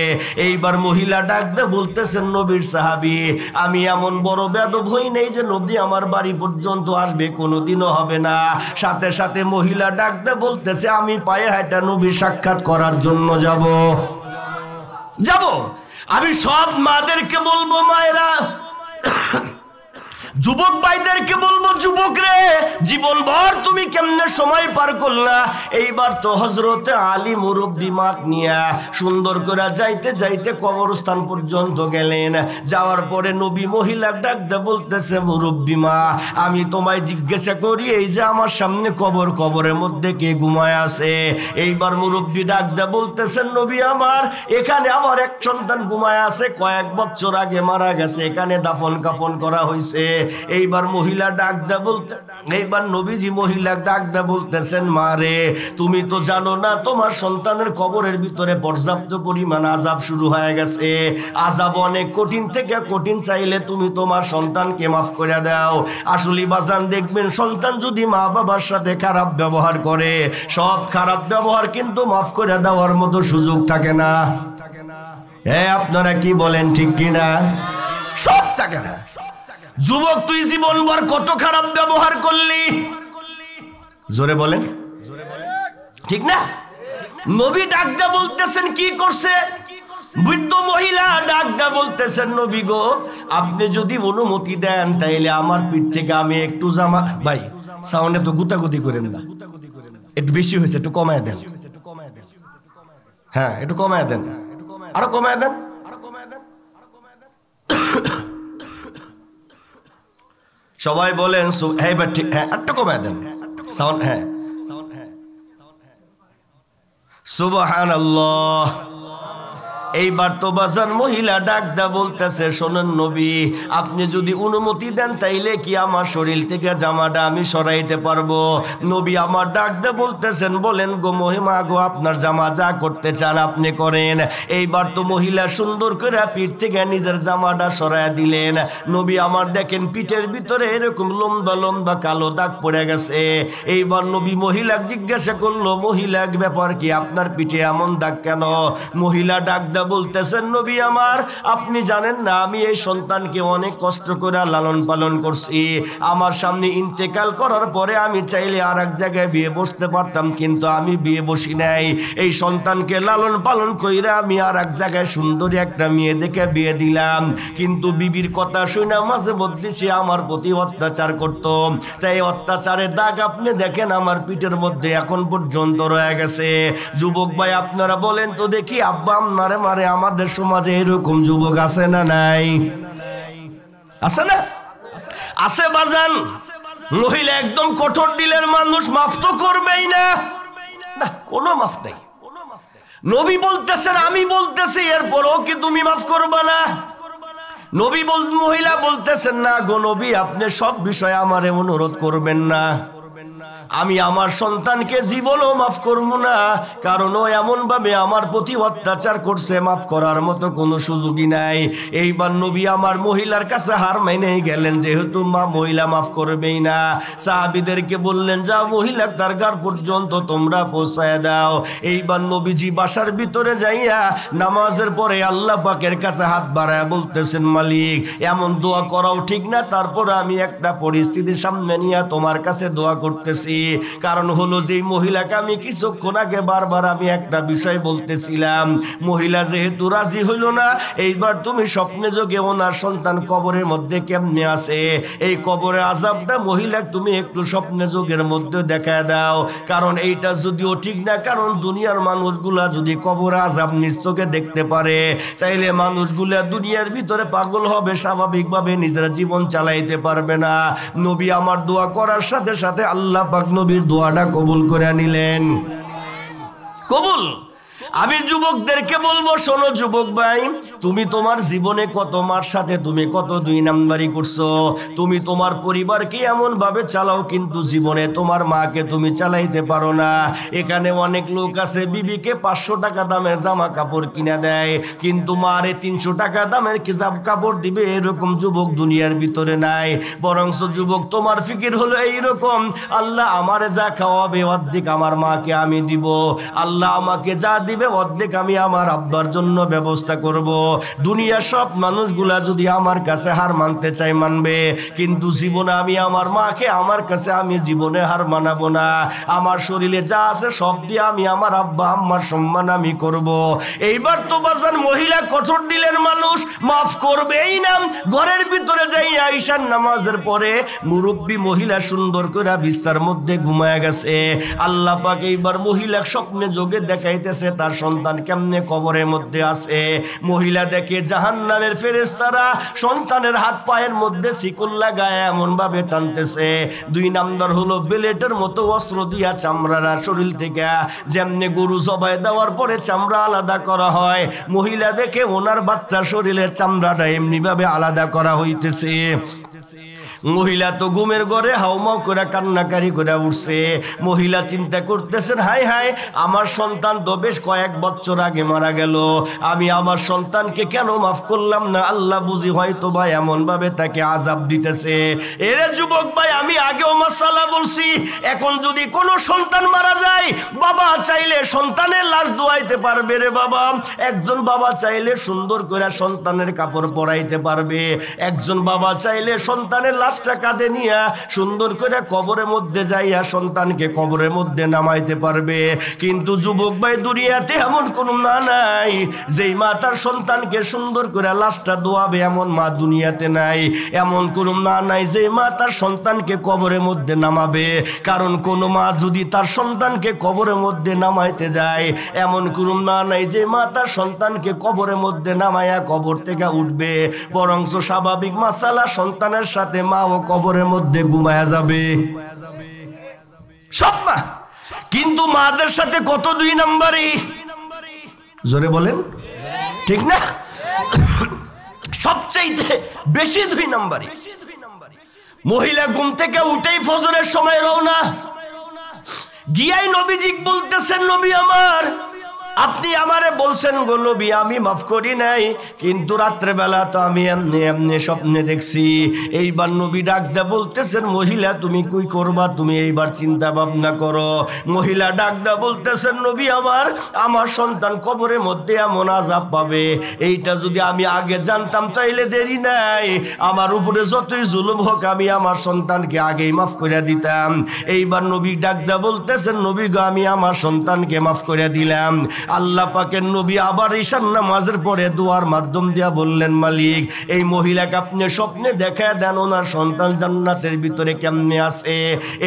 এইবার মহিলা ডাকতে বলতেছেন নবীর সাহাবী আমি এমন বড় বেয়াদব হই নাই যে নবী আমার বাড়ি পর্যন্ত আসবে, কোনোদিনও হবে না। সাথে সাথে মহিলা ডাকতে বলতেছে আমি পায়ে হাঁটা নবীর সাক্ষাৎ করার জন্য যাব। আমি সব মাদেরকে বলবো মায়েরা, যুবক ভাইদেরকে বলবো যুবক রে, জীবন ভর তুমি কেমনে সময় পার করলা। এইবার তো হযরতে আলী মুরব্বি মাক নিয়া সুন্দর করে যাইতে যাইতে কবরস্থান পর্যন্ত গেলেন। যাওয়ার পরে নবী মহিলা ডাকতে বলতেছে মুরব্বি মা আমি তোমায় জিজ্ঞাসা করি এই যে আমার সামনে কবর, কবরের মধ্যে কে ঘুমায় আছে? এইবার মুরব্বি ডাকতে বলতেছেন নবী আমার এখানে আমার এক সন্তান ঘুমায় আছে, কয়েক বছর আগে মারা গেছে, এখানে দাফন কাফন করা হয়েছে। এইবার মহিলা ডাক দা বলতে, এইবার নবীজি মহিলা ডাক দা বলতেছেন মা রে তুমি তো জানো না তোমার সন্তানের কবরের ভিতরে পর্যাপ্ত পরিমাণ আযাব শুরু হয়ে গেছে, আযাব অনেক কঠিন থেকে কঠিন, চাইলে তুমি তোমার সন্তানকে মাফ করে দাও। আসলে বাজান দেখবেন সন্তান যদি মা বাবার সাথে খারাপ ব্যবহার করে সব খারাপ ব্যবহার কিন্তু মাফ করে দেওয়ার মতো সুযোগ থাকে না। হ্যাঁ আপনারা কি বলেন ঠিক কিনা? সব থাকে না। যুবক তুই জীবনভর কত খারাপ ব্যবহার করলি, জোরে বলেন ঠিক না? নবী ডাকদা বলতেছেন কি করছে? বৃদ্ধ মহিলা ডাকদা বলতেছেন নবী গো আপনি যদি অনুমতি দেন তাইলে আমার পিঠ থেকে আমি একটু জামা, ভাই সাউন্ডে তো গুতাগুতি করেন না, একটু বেশি হয়েছে, একটু কমায় দেন। হ্যাঁ একটু কমায় দেন, আরো কমায় দেন। সবাই বলেন হ্যাঁ ঠিক, হ্যাঁ একটু কমায় দেন সাউন্ড। হ্যাঁ সুবহানাল্লাহ। এইবার তো বাজার মহিলা ডাক দা বলতেছে, শোনেন নবী, আপনি যদি অনুমতি দেন তাইলে কি আমার শরীর থেকে জামাটা আমি সরাইতে পারবো? নবী আমার ডাক দা বলতেছেন, বলেন গো মহিমা গো, আপনার জামা যা করতে চান আপনি করেন। এইবার তো মহিলা সুন্দর করে পিঠ থেকে নিজের জামাটা সরাইয়া দিলেন। নবী আমার দেখেন পিঠের ভিতরে এরকম লম্বা লম্বা কালো দাগ পড়ে গেছে। এইবার নবী মহিলাকে জিজ্ঞাসা করলো, মহিলা ব্যাপার কি, আপনার পিঠে এমন দাগ কেন? মহিলা ডাক বলতেছেন, নবী আমার, আপনি জানেন না আমি এই সন্তানকে অনেক কষ্ট করে লালন পালন করছি। আমার সামনে ইন্তেকাল করার পরে আমি চাইলে আর এক জায়গায় বিয়ে বসতে পারতাম, কিন্তু আমি বিয়ে বসি নাই। এই সন্তানকে লালন পালন কইরা আমি আর এক জায়গায় সুন্দরী একটা মেয়ে দেখে বিয়ে দিলাম, কিন্তু বিবির কথা শুনে মাঝে মধ্যে সে আমার প্রতি অত্যাচার করত। তাই অত্যাচারের দাগ আপনি দেখেন আমার পিঠের মধ্যে এখন পর্যন্ত রয়ে গেছে। যুবক ভাই আপনারা বলেন তো দেখি, আব্বা আপনারে মারে আমাদের সমাজে এরকম যুবক আছে না নাই? আছে না? আছে বাজান। মহিলা একদম কঠোর দিলের মানুষ, মাফ তো করবেই না, কোনো মাফ নাই। নবী বলতেছেন, আমি বলতেছি, এরপরও কি তুমি মাফ করবা না? নবী মহিলা বলতেছেন, না গো নবী, আপনি সব বিষয়ে আমারে অনুরোধ করবেন না, আমি আমার সন্তানকে জীবনও মাফ করবো না, কারণ ও এমন ভাবে আমার প্রতি অত্যাচার করছে, মাফ করার মতো কোনো সুযোগই নাই। এইবার নবী আমার মহিলার কাছে হার মেনে গেলেন, যেহেতু মহিলা মাফ করবেই না। সাহাবীদেরকে বললেন, যা মহিলা তার ঘর পর্যন্ত তোমরা পৌঁছায় দাও। এইবার নবীজি বাসার ভিতরে যাইয়া নামাজের পরে আল্লাহ পাকের কাছে হাত বাড়ায় বলতেছেন, মালিক এমন দোয়া করাও ঠিক না, তারপর আমি একটা পরিস্থিতির সামনে নিয়ে তোমার কাছে দোয়া করতেছি। কারণ হলো যে মহিলাকে আমি কিছুক্ষণ আগে বারবার আমি একটা বিষয় বলতেছিলাম, মহিলা যেহেতু রাজি হইল না, এইবার তুমি স্বপ্নে যোগে ওনার সন্তান কবরের মধ্যে কেমনে আছে, এই কবরের আযাবটা মহিলা তুমি একটু স্বপ্নে যোগের মধ্যে দেখায় দাও। কারণ এইটা যদিও ঠিক না, কারণ দুনিয়ার মানুষগুলা যদি কবর আযাব নিজ চোখে দেখতে পারে, তাইলে মানুষগুলা দুনিয়ার ভিতরে পাগল হবে, স্বাভাবিকভাবে নিজের জীবন চালাইতে পারবে না। নবী আমার দোয়া করার সাথে সাথে আল্লাহ পাক নবীর দোয়াটা কবুল করে নিলেন। কবুল। আমি যুবকদেরকে বলবো, শোনো যুবক ভাই, তুমি তোমার জীবনে কত মার সাথে তুমি কত দুই নাম্বারি করছো, তুমি তোমার পরিবারকে এমন ভাবে চালাও, কিন্তু জীবনে তোমার মাকে তুমি চালাইতে পারো না। এখানে অনেক লোক আছে বিবিকে 500 টাকা দামের জামা কাপড় কিনে দেয়, কিন্তু মারে 300 টাকা দামের কাপড় দিবে, এরকম যুবক দুনিয়ার ভিতরে নাই। বরংস যুবক তোমার ফিকির হলো এইরকম, আল্লাহ আমারে যা খাওয়াবে অর্ধেক আমার মাকে আমি দিব, আল্লাহ আমাকে যা দিবে অর্ধেক আমি আমার আব্বার জন্য ব্যবস্থা করব। দুনিয়া সব মানুষগুলা যদি আমার কাছে হার মানতে চাই মানবে, কিন্তু জীবনে আমি আমার মাকে আমার কাছে আমি জীবনে হার মানাবো না। আমার শরীরে যা আছে সব দিয়ে আমি আমার আব্বা আম্মার সম্মান আমি করব। এইবার তো বাজান মহিলা কঠোর দিলের মানুষ, মাফ করবেই না। ঘরের ভিতরে যাই ঈশার নামাজের পরে মুরব্বী মহিলা সুন্দর করে বিস্তার মধ্যে ঘুমায় গেছে। আল্লাহ পাক এইবার মহিলা স্বপ্নে যোগে দেখাইতেছে তার সন্তান কেমনে কবরের মধ্যে আছে। মহিলা দেখে জাহান্নামের ফেরেশতারা সন্তানের হাত পায়ের মধ্যে শিকল লাগায় এমন ভাবে টানতেছে, 2 নাম্বার হলো বেলেটের মতো অস্ত্র দিয়া চামড়ার শরীর থেকে যেমনি গরু জবাই দেওয়ার পরে চামড়া আলাদা করা হয়, মহিলা দেখে ওনার বাচ্চা শরীরের চামড়াটা এমনি ভাবে আলাদা করা হইতেছে। মহিলা তো ঘুমের ঘরে হাউমাউ করে কান্নাকারি করে উঠছে। মহিলা চিন্তা করতেছেন, হায় হায়, আমার সন্তান তো বেশ কয়েক বছর আগে মারা গেল, আমি আমার সন্তানকে কেন মাফ করলাম না? আল্লাহ বুঝি হয়তো ভাই এমন ভাবে তাকে আযাব দিতেছে। এরে যুবক ভাই, আমি আগেও মাসালা বলছি, এখন যদি কোনো সন্তান মারা যায়, বাবা চাইলে সন্তানের লাশ ধোয়াইতে পারবে রে বাবা। একজন বাবা চাইলে সুন্দর করে সন্তানের কাপড় পরাইতে পারবে, একজন বাবা চাইলে সন্তানের লাশ লাশটা কাঁধে নিয়া সুন্দর করে কবরের মধ্যে যাইয়া সন্তানকে কবরের মধ্যে নামাইতে পারবে। কিন্তু যুবক ভাই, দুনিয়াতে এমন কোন মা নাই যেই মা তার সন্তানকে সুন্দর করে লাশটা দোয়াবে, এমন মা দুনিয়াতে নাই। এমন কোন মা নাই যে মা তার সন্তানকে কবরের মধ্যে নামাবে। কারণ কোন মা যদি তার সন্তানকে কবরের মধ্যে নামাইতে যায়, এমন কোন মা নাই যে মা তার সন্তানকে কবরের মধ্যে নামায়া কবর থেকে উঠবে। বরঞ্চ স্বাভাবিক মাসালা, সন্তানের সাথে মাও কবরের মধ্যে ঘুমায়া যাবে সব মা। কিন্তু মাদের সাথে কত 2 নাম্বারই, জোরে বলেন ঠিক না? সবচাইতে বেশি 2 নাম্বারই। মহিলা ঘুম থেকে উঠেই ফজরের সময় রওনা, গিয়াই নবীজি বলতেছেন, নবী আমার, আপনি আমারে বলছেন গো নবী, আমি মাফ করি নাই, কিন্তু রাত্রে বেলা তো আমি এমনি এমনি স্বপ্নে দেখছি। এইবার নবী ডাক দা বলতেছেন, মহিলা তুমি কই করবা, তুমি এইবার চিন্তা ভাবনা করো। মহিলা ডাক দা বলতেছেন, নবী আমার, আমার সন্তান কবরের মধ্যে এমন আযাব পাবে, এইটা যদি আমি আগে জানতাম তাইলে দেরি নাই, আমার উপরে যতই জুলুম হোক আমি আমার সন্তানকে আগেই মাফ করে দিতাম। এইবার নবী ডাক দা বলতেছেন, নবী গো, আমি আমার সন্তানকে মাফ করে দিলাম। আল্লাহ পাকের নবী আবার ঈশার নামাজের পরে দোয়ার মাধ্যম দিয়া বললেন, মালিক, এই মহিলাকে আপনি স্বপ্নে দেখায় দেন ওনার সন্তান জান্নাতের ভিতরে কেমনে আছে।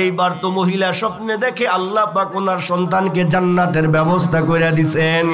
এইবার তো মহিলা স্বপ্নে দেখে আল্লাহ পাক ওনার সন্তানকে জান্নাতের ব্যবস্থা করে দিছেন।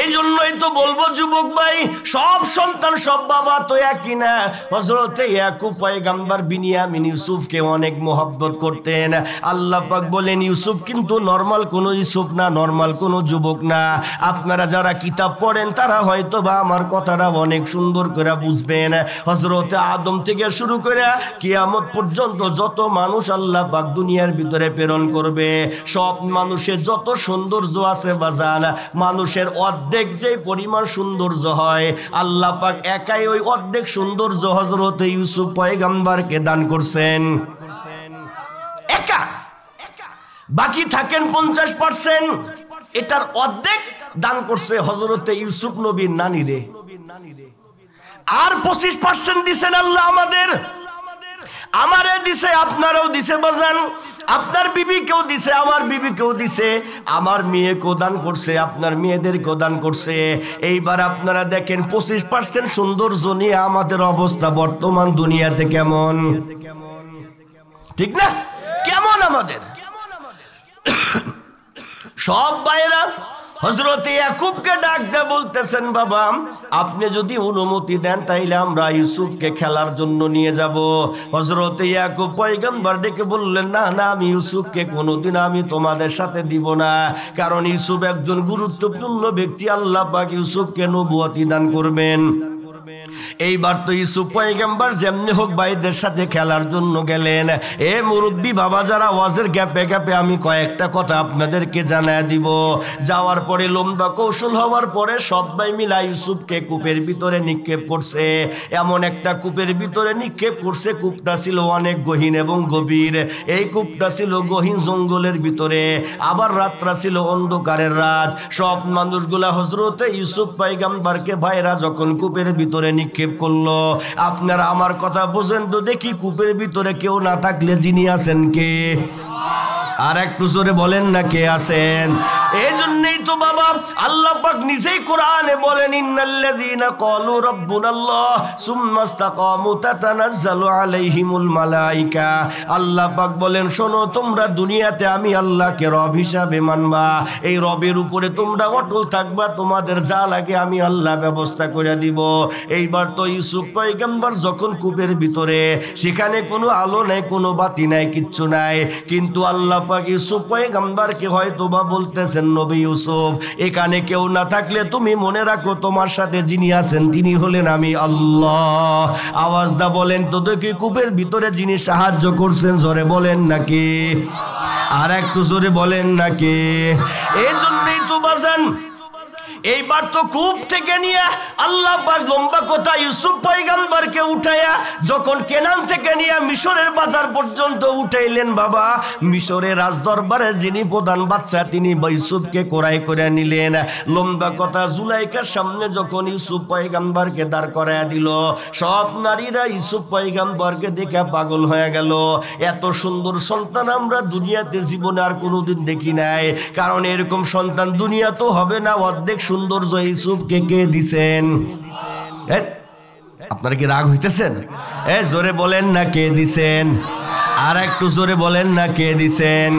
এই জন্যই তো বলবো যুবক ভাই, সব সন্তান সব বাবা তো একই না। হযরতে ইয়াকুব পয়গম্বর বিনিয়ামিন ইউসুফকে অনেক মোহাব্বত করতেন। আল্লাহ পাক বলেন, ইউসুফ কিন্তু নরমাল কোনো ইউসুফ না, নরমাল কোনো যুবক না। আপনারা যারা কিতাব পড়েন তারা হয়তো বা আমার কথাটা অনেক সুন্দর করে বুঝবেন। হযরতে আদম থেকে শুরু করে কিয়ামত পর্যন্ত যত মানুষ আল্লাহ পাক দুনিয়ার ভিতরে প্রেরণ করবে, সব মানুষের যত সৌন্দর্য আছে বাজান, মানুষের অর্ধেক যে পরিমাণ সৌন্দর্য হয়, আল্লাহ পাক একাই ওই অর্ধেক সৌন্দর্য হযরতে ইউসুফ পয়গম্বরকে দান করছেন। একা বাকি থাকেন 50%, এটার অর্ধেক দান করছে হযরতে ইউসুফ নবীর নানিরে। আর 25% দিছেন আল্লাহ আমাদের, আমারে দিছে, আপনারাও দিছে বাজান, আপনার বিবিকেও দিছে, আমার বিবিকেও দিছে, আমার মেয়েকেও দান করছে, আপনার মেয়েদেরকেও দান করছে। এইবার আপনারা দেখেন 25% সৌন্দর্য নিয়ে আমাদের অবস্থা বর্তমান দুনিয়াতে কেমন, ঠিক না? কেমন আমাদের সব ভাইরা হযরতে ইয়াকুবকে ডাক দিয়ে বলতেছেন, বাবা আপনি যদি অনুমতি দেন তাইলে আমরা ইউসুফকে খেলার জন্য নিয়ে যাব। হযরতে ইয়াকুব পয়গম্বর ডেকে বললেন, না না, আমি ইউসুফকে কোনোদিন আমি তোমাদের সাথে দিব না, কারণ ইউসুফ একজন গুরুত্বপূর্ণ ব্যক্তি, আল্লাহ পাক ইউসুফকে নবুয়তি দান করবেন। এইবার তো ইউসুফ পয়গম্বর যেমনি হোক ভাইদের সাথে খেলার জন্য গেলেন। এ মুরব্বী বাবা যারা, ওয়াজের গ্যাপে গ্যাপে আমি কয়েকটা কথা আপনাদেরকে জানায় দিব। যাওয়ার পরে লম্বা কৌশল হওয়ার পরে সবাই মিলা ইউসুফকে কূপের ভিতরে নিক্ষেপ করছে। এমন একটা কূপের ভিতরে নিক্ষেপ করছে, কূপটা ছিল অনেক গহীন এবং গভীর। এই কূপটা ছিল গহীন জঙ্গলের ভিতরে, আবার রাতটা ছিল অন্ধকারের রাত। সব মানুষগুলা হযরতে ইউসুফ পয়গম্বরকে ভাইরা যখন কূপের ভিতরে নিক্ষেপ করলো, আপনারা আমার কথা বুঝেন তো দেখি, কূপের ভিতরে কেউ না থাকলে যিনি আছেন কে? আর একটু জোরে বলেন না, কে আছেন? এই জন্যই তো বাবা আল্লাহ পাক নিজেই কোরআনে বলেন, ইন্নাল্লাযীনা ক্বালু রাব্বুনাল্লাহ সুম্মা ইসতাকামু তাতানাজ্জালু আলাইহিমুল মালায়েকা। আল্লাহ পাক বলেন, শোনো, তোমরা দুনিয়াতে আমি আল্লাহকে রব হিসাবে মানবা, এই রবের উপরে তোমরা অটল থাকবা, তোমাদের যা লাগে আমি আল্লাহ ব্যবস্থা করে দিব। এইবার তো ইউসুফ পয়গম্বর যখন কূপের ভিতরে, সেখানে কোনো আলো নাই, কোনো বাতি নাই, কিচ্ছু নাই, কিন্তু আল্লাহ পাক ইউসুফ পয়গম্বরকে হয়তো বা বলতেছেন, নবী ইউসুফ, এখানে কেউ না থাকলে তুমি মনে রাখো তোমার সাথে যিনি আছেন তিনি হলেন আমি আল্লাহ। আওয়াজ দা বলেন তো দেখি, কূপের ভিতরে যিনি সাহায্য করছেন, জোরে বলেন নাকি? আর একটু জোরে বলেন নাকি? এই জন্যই তো বাজান এইবার তো কূপ থেকে নিয়ে আল্লাহ পাক লম্বা কথা ইউসুফ পয়গম্বরকে উঠাইয়া যখন কেনান থেকে নিয়ে মিশরের বাজার পর্যন্ত উঠাইলেন বাবা, মিশরের রাজদরবারের যিনি প্রধান বাচ্চা তিনি ইউসুফকে কোরাই করে নিলেন। লম্বা কথা জুলাইখার সামনে যখন ইউসুফ পয়গম্বরকে দাঁড় করাইয়া দিল, সব নারীরা ইউসুফ পয়গম্বরকে দেখে পাগল হয়ে গেল। এত সুন্দর সন্তান আমরা দুনিয়াতে জীবনে আর কোনোদিন দেখি নাই, কারণ এরকম সন্তান দুনিয়া তো হবে না। অর্ধেক সৌন্দর্য ইউসুফকে কে দিছেন? আপনারা কি রাগ হইতেছেন? জোরে বলেন না কে দিছেন? আর একটু জোরে বলেন না কে দিছেন?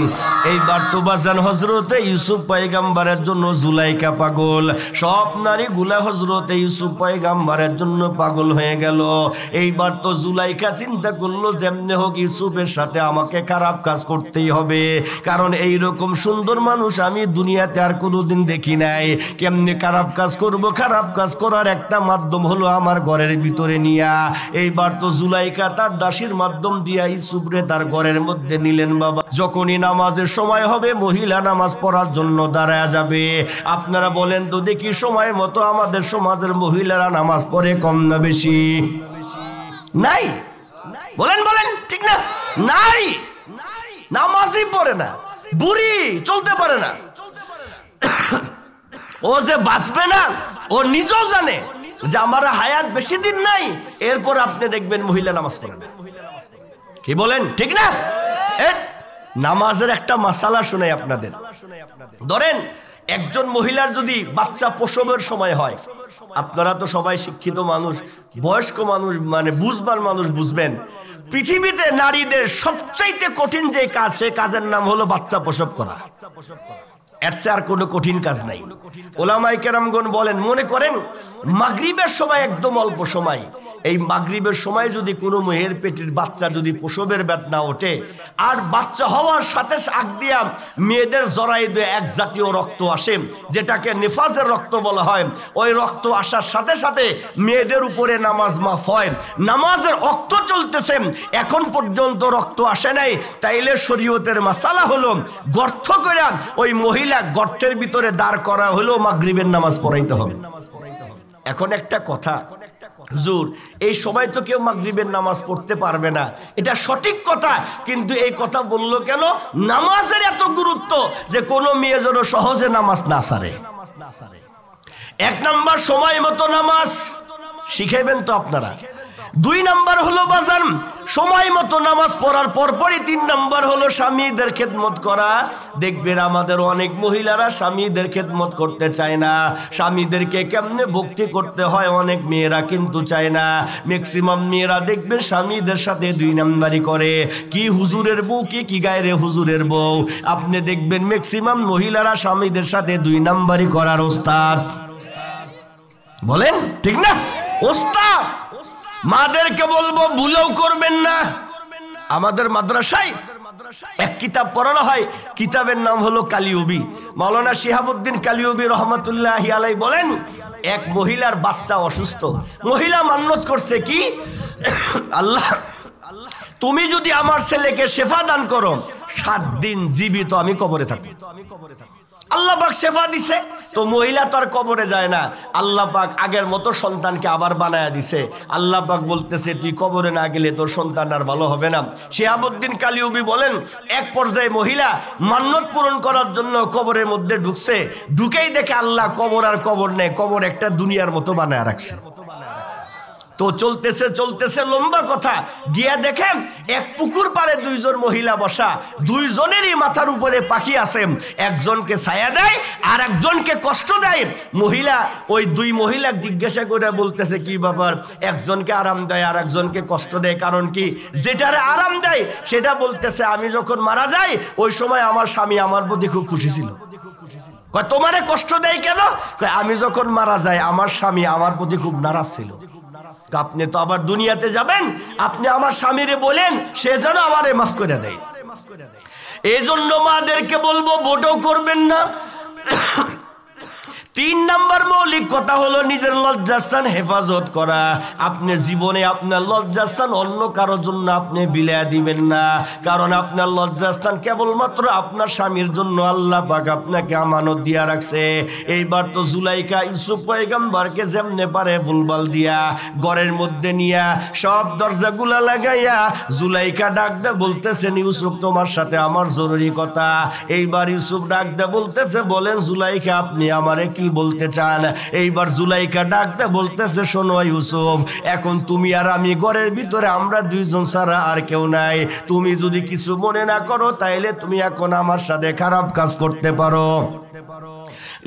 এইবার তো বাজান হযরতে ইউসুফ পয়গম্বরের জন্য জুলাইখা পাগল, সব নারীগুলা হযরতে ইউসুফ পয়গম্বরের জন্য পাগল হয়ে গেল। এইবার তো জুলাইখা চিন্তা করলো যেমনে হোক ইউসুফের সাথে আমাকে খারাপ কাজ করতেই হবে, কারণ এই রকম সুন্দর মানুষ আমি দুনিয়াতে আর কোনোদিন দেখি নাই। কেমনে খারাপ কাজ করব? খারাপ কাজ করার একটা মাধ্যম হলো আমার ঘরের ভিতরে নিয়া। এইবার তো জুলাইখা তার দাসীর মাধ্যম দিয়া ইউসুফরে তার ঘরের মধ্যে নিলেন বাবা। যখনই নামাজের সময় হবে মহিলা নামাজ পড়ার জন্য দাঁড়ায় যাবে। আপনারা বলেন তো দেখি, সময় মতো আমাদের সমাজের মহিলারা নামাজ পড়ে কম না বেশি? নাই, বলেন বলেন ঠিক না? নাই, নামাজই পড়ে না, বুড়ি চলতে পারে না। ও যে বাঁচবে না ও নিজেও জানে যে আমার হায়াত বেশি দিন নাই, এরপর আপনি দেখবেন মহিলা নামাজ পড়ে না। কি বলেন ঠিক না? নামাজের একটা মাসালা শোনাই আপনাদের। ধরেন একজন মহিলার যদি বাচ্চা প্রসবের সময় হয়, আপনারা তো সবাই শিক্ষিত মানুষ, বয়স্ক মানুষ, মানে বুঝবার মানুষ, বুঝবেন পৃথিবীতে নারীদের সবচাইতে কঠিন যে কাজ, সে কাজের নাম হলো বাচ্চা প্রসব করা। এর চেয়ে আর কোনো কঠিন কাজ নাই। ওলামায়ে কেরামগণ বলেন, মনে করেন মাগরিবের সময় একদম অল্প সময়, এই মাগরিবের সময় যদি কোনো মেয়ের পেটের বাচ্চা যদি প্রসবের বেদনা ওঠে, আর বাচ্চা হওয়ার সাথে আগ দিয়া মেয়েদের জরায়ুতে এক জাতীয় রক্ত আসে যেটাকে নিফাসের রক্ত বলা হয়, ওই রক্ত আসার সাথে সাথে মেয়েদের উপরে নামাজ মাফ হয়। নামাজের রক্ত চলতেছে, এখন পর্যন্ত রক্ত আসে নাই, তাইলে শরীয়তের মাসালা হলো গর্ত করে ওই মহিলা গর্তের ভিতরে দাঁড় করা হলো, মাগরিবের নামাজ পড়াইতে হবে। এখন একটা কথা, হুজুর এই সময় তো কেউ মাগরিবের নামাজ পড়তে পারবে না, এটা সঠিক কথা, কিন্তু এই কথা বললো কেন? নামাজের এত গুরুত্ব যে কোনো মেয়ে যেন সহজে নামাজ না সারে। এক নাম্বার সময় মতো নামাজ শিখাইবেন তো আপনারা। 2 নাম্বার হলো বাজান সময় মতো নামাজ পড়ার পরপরই 3 নাম্বার হলো স্বামীদের খেদমত করা। দেখবেন আমাদের অনেক মহিলারা স্বামীদের খেদমত করতে চায় না, স্বামীদেরকে কেমনে ভক্তি করতে হয় অনেক মেয়েরা কিন্তু চায় না। ম্যাক্সিমাম মেয়েরা দেখবেন স্বামীদের সাথে 2 নাম্বারই করে, কি হুজুরের বউ কি গায়রে হুজুরের বউ। আপনি দেখবেন ম্যাক্সিমাম মহিলারা স্বামীদের সাথে 2 নাম্বারই করার ওস্তাদ। বলেন ঠিক না? ওস্তাদ। মাদেরকে বলবো ভুলেও করবেন না। আমাদের মাদ্রাসায় এক কিতাব পড়ানো হয়, কিতাবের নাম হলো কালিউবি। মাওলানা শিহাবুদ্দিন কালিউবি রহমাতুল্লাহি আলাইহি বলেন, এক মহিলার বাচ্চা অসুস্থ, মহিলা মান্নত করছে কি, আল্লাহ তুমি যদি আমার ছেলেকে শেফা দান করো 7 দিন জীবিত আমি কবরে থাকবো। আল্লাহ পাক শেফা দিছে, তো মহিলা তো আর কবরে যায় না, আল্লাহ পাক আগের মতো সন্তানকে আবার বানায়া দিছে। আল্লাহ পাক বলতেছে তুই কবরে না গেলে তোর সন্তান আর ভালো হবে না। শিহাবুদ্দিন কালিউবি বলেন, এক পর্যায়ে মহিলা মান্নত পূরণ করার জন্য কবরের মধ্যে ঢুকছে, ঢুকেই দেখে আল্লাহ কবর আর কবর নেই, কবর একটা দুনিয়ার মতো বানায়া রাখছে। তো চলতেছে চলতেছে, লম্বা কথা, গিয়া দেখেন এক পুকুর পাড়ে 2 জন মহিলা বসা, 2 জনেরই মাথার উপরে পাখি আছে, একজনকে ছায়া দেয় আর একজনকে কষ্ট দেয়। মহিলা ওই 2 মহিলা জিজ্ঞাসা করে বলতেছে কি ব্যাপার, একজনকে আরাম দেয় আর একজনকে কষ্ট দেয়, কারণ কি? যেটারে আরাম দেয় সেটা বলতেছে আমি যখন মারা যাই ওই সময় আমার স্বামী আমার প্রতি খুব খুশি ছিল। কয় তোমারে কষ্ট দেয় কেন? কয় আমি যখন মারা যাই আমার স্বামী আমার প্রতি খুব নারাজ ছিল। আপনি তো আবার দুনিয়াতে যাবেন, আপনি আমার স্বামীরে বলেন সে যেন আমারে মাফ করে দেয়। এই জন্য মাদেরকে বলবো ভোটও করবেন না। তিন নাম্বার মৌলিক কথা হলো নিজের লজ্জাস্থান হেফাজত করা। আপনি জীবনে আপনার লজ্জাস্থান অন্য কারোর জন্য আপনি বিলিয়ে দিবেন না, কারণ আপনার লজ্জাস্থান কেবলমাত্র আপনার স্বামীর জন্য আল্লাহ পাক আপনাকে আমানত দিয়া রাখছে। এইবার তো জুলাইখা ইউসুফ পয়গম্বরকে যেমনে পারে ভুলভাল দিয়া ঘরের মধ্যে নিয়া সব দরজাগুলা লাগাইয়া জুলাইখা ডাক দে বলতেছেন, ইউসুফ তোমার সাথে আমার জরুরি কথা। এইবার ইউসুফ ডাক দে বলতেছে, বলেন জুলাইখা আপনি আমারে কি বলতে চান? এইবার জুলাইখা ডাক দে বলতেছে, শোনো ইউসুফ, এখন তুমি আর আমি ঘরের ভিতরে, আমরা দুইজন ছাড়া আর কেউ নাই। তুমি যদি কিছু মনে না করো তাইলে তুমি এখন আমার সাথে খারাপ কাজ করতে পারো।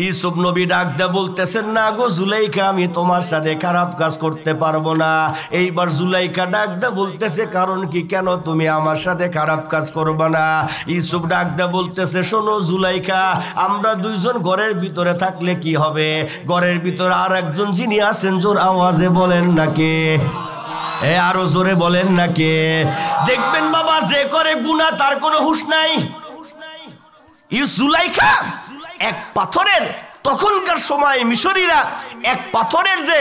ইউসুফ নবী ডাক দে বলতেছেন, না গো জুলাইখা, আমি তোমার সাথে খারাপ কাজ করতে পারবো না। এইবার জুলাইখা ডাক দে বলতেছে, কারণ কি, কেন তুমি আমার সাথে খারাপ কাজ করবে না? ইউসুফ ডাক দে বলতেছে, শোনো জুলাইখা, আমরা দুইজন ঘরের ভিতরে থাকলে কি হবে? ঘরের ভিতরে আর একজন যিনি আছেন, জোর আওয়াজে বলেন নাকি? আরো জোরে বলেন নাকি? দেখবেন বাবা, যে করে গুনাহ তার কোনো হুঁশ নাই। জুলাইখা এক পাথরের, তখনকার সময় মিশরীরা এক পাথরের যে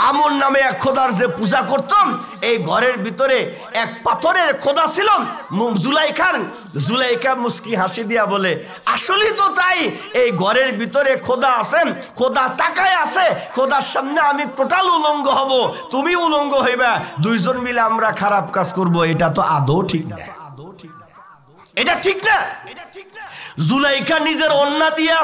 আমন নামে এক খোদার যে পূজা করতাম, এই ঘরের ভিতরে এক পাথরের খোদা ছিল জুলাইখা মুস্কি হাসি দিয়া বলে, আসলেই তো তাই, এই ঘরের ভিতরে খোদা আছেন, খোদা তাকায় আছে, খোদার সামনে আমি টোটাল উলঙ্গ হব, তুমি উলঙ্গ হইবা, দুইজন মিলে আমরা খারাপ কাজ করব। এটা তো আদৌ ঠিক না, এটা ঠিক না। জুলাইখা নিজের ওন্না দিয়া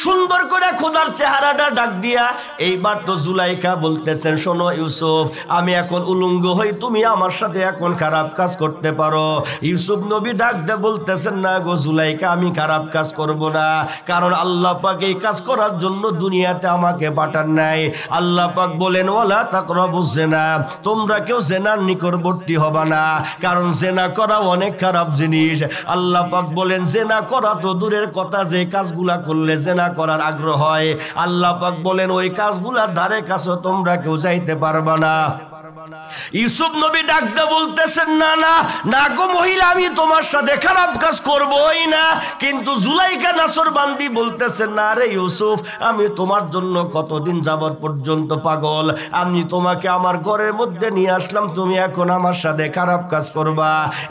সুন্দর করে খোদার চেহারাটা ডাক দিয়া, এইবার তো জুলাইখা বলতেছেন, শোনো ইউসুফ, আমি এখন উলঙ্গ হই, তুমি আমার সাথে এখন খারাপ কাজ করতে পারো। ইউসুফ নবী ডাক দে বলতেছেন, না গো জুলাইখা, আমি খারাপ কাজ করব না, কারণ আল্লাহ পাক এই কাজ করার জন্য দুনিয়াতে আমাকে পাঠান নাই। আল্লাহ পাক বলেন, ওয়ালা তাকরাবুজ জিনা, তোমরা কেউ জেনার নিকটবর্তী হবা না, কারণ জেনা করা অনেক খারাপ জিনিস। আল্লাহ পাক বলেন, জেনা করা তো দূরের কথা, যে কাজগুলা করলে জেনা করার আগ্রহ হয়, আল্লাহ পাক বলেন ওই কাজগুলার ধারে কাছে তোমরা কেউ যাইতে পারবা না। ইউসুফ নবী ডাক দে বলতেছেন, না না না গো মহিলা, আমি তোমার সাথে খারাপ কাজ করবই না। কিন্তু জুলাইখা নাছরবান্দি বলতেছেন, না রে ইউসুফ, আমি তোমার জন্য কতদিন যাবত পর্যন্ত পাগল, আমি তোমাকে আমার ঘরের মধ্যে নিয়ে আসলাম, তুমি এখন আমার সাথে খারাপ কাজ করবা।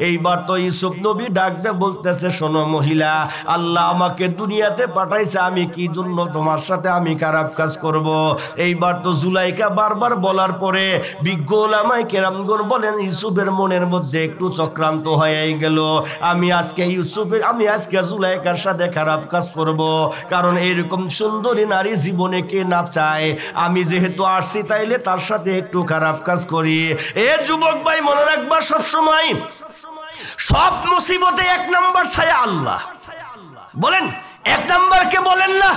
এইবার তো ইউসুফ নবী ডাক দে বলতেছে, শোনো মহিলা, আল্লাহ আমাকে দুনিয়াতে পাঠাইছে, আমি কি জন্য তোমার সাথে আমি খারাপ কাজ করব? এইবার তো জুলাইখা বারবার বলার পরে বিজ্ঞ ওলামায়ে কেরামগণ বলেন, ইউসুফের মনের মধ্যে একটু চক্রান্ত হয়ে গেল, আমি আজকে জুলাইখার সাথে খারাপ কাজ করব, কারণ এরকম সুন্দরী নারী জীবনে কে না চায়, আমি যেহেতু আসছি তাইলে তার সাথে একটু খারাপ কাজ করি। এ যুবক ভাই, মনে রাখবা, সবসময় সব মুসিবতে এক নাম্বার ছায়া আল্লাহ। বলেন এক নাম্বার কে? বলেন না,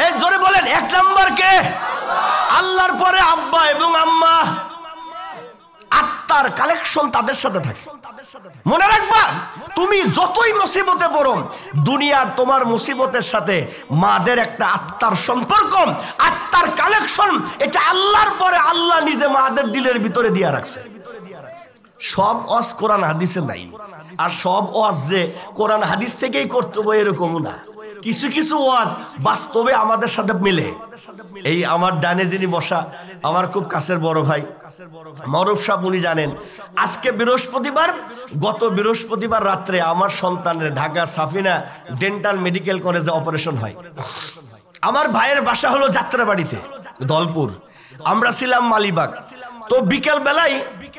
এই জোরে বলেন, এক নাম্বার কে? আল্লাহর পরে আব্বা এবং আম্মা, আত্মার কালেকশন তাদের সাথে থাকে। মনে রাখবা, তুমি যতই মুসিবতে পড়ো, দুনিয়ার তোমার মুসিবতের সাথে মাদের একটা আত্মার সম্পর্ক, আত্মার কালেকশন, এটা আল্লাহর পরে আল্লাহ নিজে মাদের দিলের ভিতরে দিয়া রাখছে। সব ওয়াজ কোরআন হাদিসে নাই, আর সব ওয়াজ যে কোরআন হাদিস থেকেই করতে হবে এরকমও না। কিছু কিছু ওয়াজ বাস্তবে আমাদের সাথে মিলে। এই আমার ডানে যিনি বসা, আমার খুব কাছের বড় ভাই মারুফ সাহেব, উনি জানেন, আজকে বৃহস্পতিবার, গত বৃহস্পতিবার রাত্রে আমার সন্তানের ঢাকা সাফিনা ডেন্টাল মেডিকেল কলেজে অপারেশন হয়। আমার ভাইয়ের বাসা হলো যাত্রাবাড়িতে, দলপুর, আমরা ছিলাম মালিবাগ। তো বিকেল বেলায়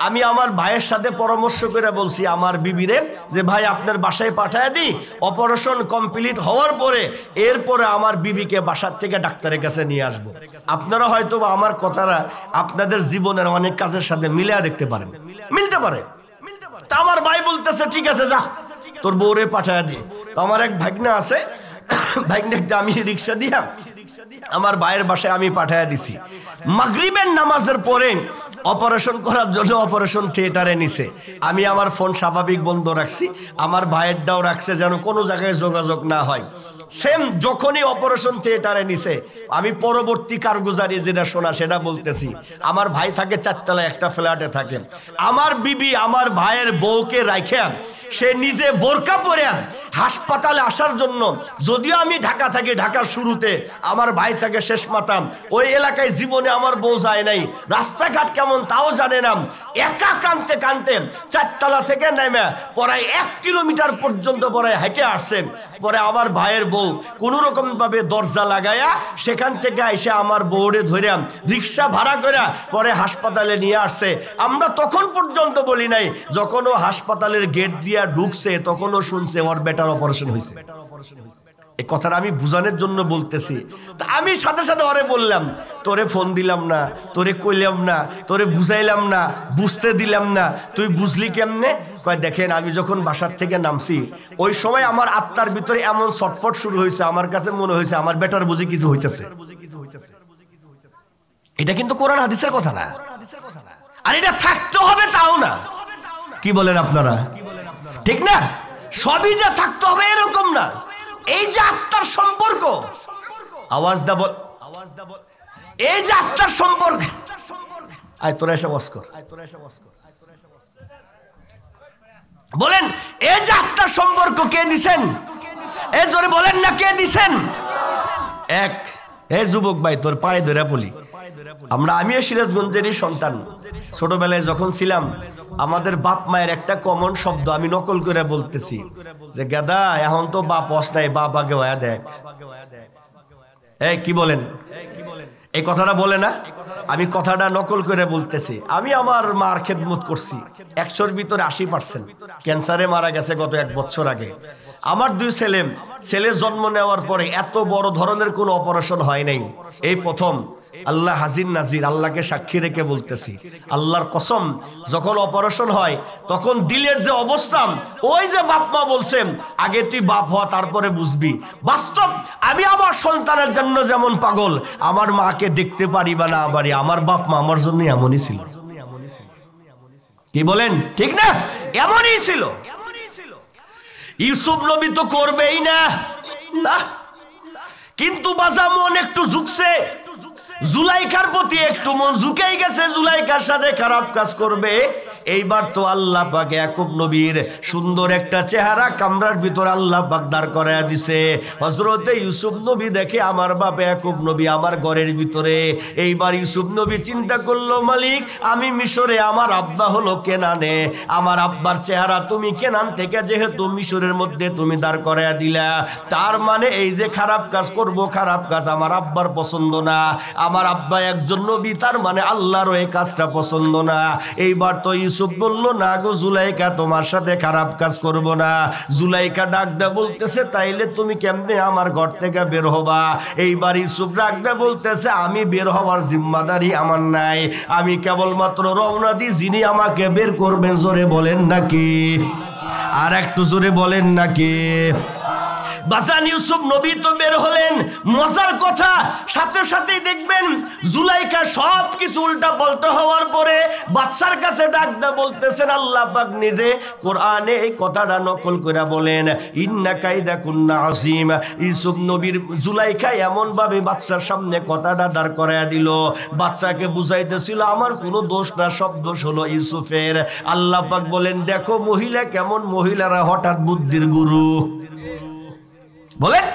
আমি আমার ভাইয়ের সাথে পরামর্শ করে বলছি আমার বিবিরে, যে ভাই আপনার বাসায় পাঠায় দিই, অপারেশন কমপ্লিট হওয়ার পরে এরপরে আমার বিবিকে বাসার থেকে ডাক্তারের কাছে নিয়ে আসবো। আপনারা হয়তো আমার কথাটা আপনাদের জীবনের অনেক কাজের সাথে মিলিয়ে দেখতে পারেন, মিলতে পারে। তা আমার ভাই বলতেছে, ঠিক আছে যা, তোর বউরে পাঠায় দিই। তো আমার এক ভাগনা আছে, ভাগনাকে আমি রিক্সা দিয়া আমার ভাইয়ের বাসায় আমি পাঠায় দিছি। মাগরিবের নামাজের পরে অপারেশন করার জন্য অপারেশন থিয়েটারে নিছে। আমি আমার ফোন স্বাভাবিক বন্ধ রাখছি, আমার ভাইয়েরটাও রাখছে, যেন কোনো জায়গায় যোগাযোগ না হয়। সেম যখনই অপারেশন থিয়েটারে নিছে, আমি পরবর্তী কারগুজারি যেটা শোনা সেটা বলতেছি। আমার ভাই থাকে চারতলায় একটা ফ্ল্যাটে থাকে। আমার বিবি আমার ভাইয়ের বউকে রাখে, সে নিজে বোরকা পরে হাসপাতালে আসার জন্য, যদিও আমি ঢাকা থাকি, ঢাকার শুরুতে আমার ভাই থাকে শেষ মাথাম, ওই এলাকায় জীবনে আমার বউ যায় নাই, রাস্তাঘাট কেমন তাও জানে না, একা কানতে কানতে 4 তলা থেকে নেমে প্রায় 1 কিলোমিটার পর্যন্ত পরে হেঁটে আসছে। পরে আমার ভাইয়ের বউ কোনো রকম ভাবে দরজা লাগায়া সেখান থেকে এসে আমার বউরে ধরে রিক্সা ভাড়া করে পরে হাসপাতালে নিয়ে আসছে। আমরা তখন পর্যন্ত বলি নাই, যখন ও হাসপাতালের গেট দিয়া ঢুকছে তখনও শুনছে ওর বেটার অপারেশন হয়েছে। এই কথাটা আমি বুঝানোর জন্য বলতেছি। তা আমি সাথে সাথে ওরে বললাম, তোরে ফোন দিলাম না, তোরে কইলাম না, তোরে বুঝাইলাম না, বুঝতে দিলাম না, তুই বুঝলি কেমনে? কয় দেখেন, আমি যখন বাসার থেকে নামছি ওই সময় আমার আত্মার ভিতরে এমন ছটফট শুরু হয়েছে, আমার কাছে মনে হয়েছে আমার বেটার বুঝি কিছু হইতেছে। এটা কিন্তু কোরআন হাদিসের কথা না, আর এটা থাকতে হবে তাও না। কি বলেন আপনারা? ঠিক না? সবই যা থাকতে হবে এরকম না। এই যে আত্মার সম্পর্ক, আওয়াজ দা বল, এই যে আত্মার সম্পর্ক, আয় তোরা এসে বস কর, বলেন এই যে আত্মার সম্পর্ক কে দিছেন? এই জোরে বলেন না, কে দিছেন? এক, এই যুবক ভাই তোর পায়ে ধরে বলি, আমিও সিরাজগঞ্জেরই সন্তান। ছোটবেলায় যখন ছিলাম আমাদের বাপ মায়ের একটা কমন শব্দ আমি নকল করে বলতেছি যে গাদা এখন তো বাপ হস নাই, বাপ আগে হয়ে দেখ। এই কি বলেন? এই কথাটা বলে না? আমি কথাটা নকল করে বলতেছি। আমি আমার মার খেদমত করছি, 100-র ভিতরে 80% ক্যান্সারে মারা গেছে গত 1 বছর আগে। আমার 2 ছেলে জন্ম নেওয়ার পরে এত বড় ধরনের কোনো অপারেশন হয় নাই, এই প্রথম। আল্লাহ হাজির নাজির, আল্লাহকে সাক্ষী রেখে বলতেছি, আল্লাহর কসম, যখন অপারেশন হয় তখন দিলের যে অবস্থা, ওই যে বাপ মা বলছেন আগে তুই বাপ হওয়া তারপরে বুঝবি। বাস্তব আমি আমার সন্তানের জন্য যেমন পাগল, আমার মাকে দেখতে পারি বা না পারি, আমার বাপ মা আমার জন্য এমনই ছিল। কি বলেন? ঠিক না? এমনই ছিল। ইউসুফ নবী তো করবেই না, কিন্তু বাজা মন একটু ঝুঁকছে, জুলাইখার প্রতি একটু মন ঝুঁকেই গেছে, জুলাইখার সাথে খারাপ কাজ করবে। এইবার তো আল্লাহ পাক ইয়াকুব নবীর সুন্দর একটা চেহারা কামরার ভিতর আল্লাহ পাক দাঁড় করায়া দিছে। হযরতে ইউসুফ নবী দেখে আমার বাপ ইয়াকুব নবী আমার ঘরের ভিতরে। এইবার ইউসুফ নবী চিন্তা করলো, মালিক আমি মিশরে, আমার আব্বা হলো কেনানে, আমার আব্বার চেহারা তুমি কেনান থেকে যেহেতু মিশরের মধ্যে তুমি দাঁড় করায়া দিলা, তার মানে এই যে খারাপ কাজ করব, খারাপ কাজ আমার আব্বার পছন্দ না, আমার আব্বা একজন নবী, তার মানে আল্লাহর এই কাজটা পছন্দ না। এইবার তো ইউসুফ বলল, না গো জুলাইকা, তোমার সাথে খারাপ কাজ করব না। জুলাইকা ডাক দে বলতেছে, তাইলে তুমি কেমনে আমার ঘর থেকে বের হবা? এইবার ইউসুফ ডাক দে বলতেছে, আমি বের হওয়ার জিম্মাদারি আমার নাই, আমি কেবলমাত্র রওনা দিই, যিনি আমাকে বের করবেন জোরে বলেন নাকি? আর একটু জোরে বলেন নাকি? বাজান ইউসুফ নবী তো বের হলেন। মজার কথা, সাথে সাথেই দেখবেন জুলাইখা সব কিছু উল্টা পাল্টা হওয়ার পরে বাদশার কাছে ডাক দা বলতেছেন, আল্লাহ পাক নিজে কোরআনে এই কথাটা নকল করে বলেন, ইন্না কাইদা কুন্না আযীম। ইউসুফ নবীর জুলাইখা এমন ভাবে বাদশার সামনে কথাটা দাঁড় করায়া দিল, বাদশাকে বুঝাইতেছিল আমার কোনো দোষ না, সব দোষ হলো ইউসুফের। আল্লাহ পাক বলেন, দেখো মহিলা কেমন, মহিলারা হঠাৎ বুদ্ধির গুরু। বলেন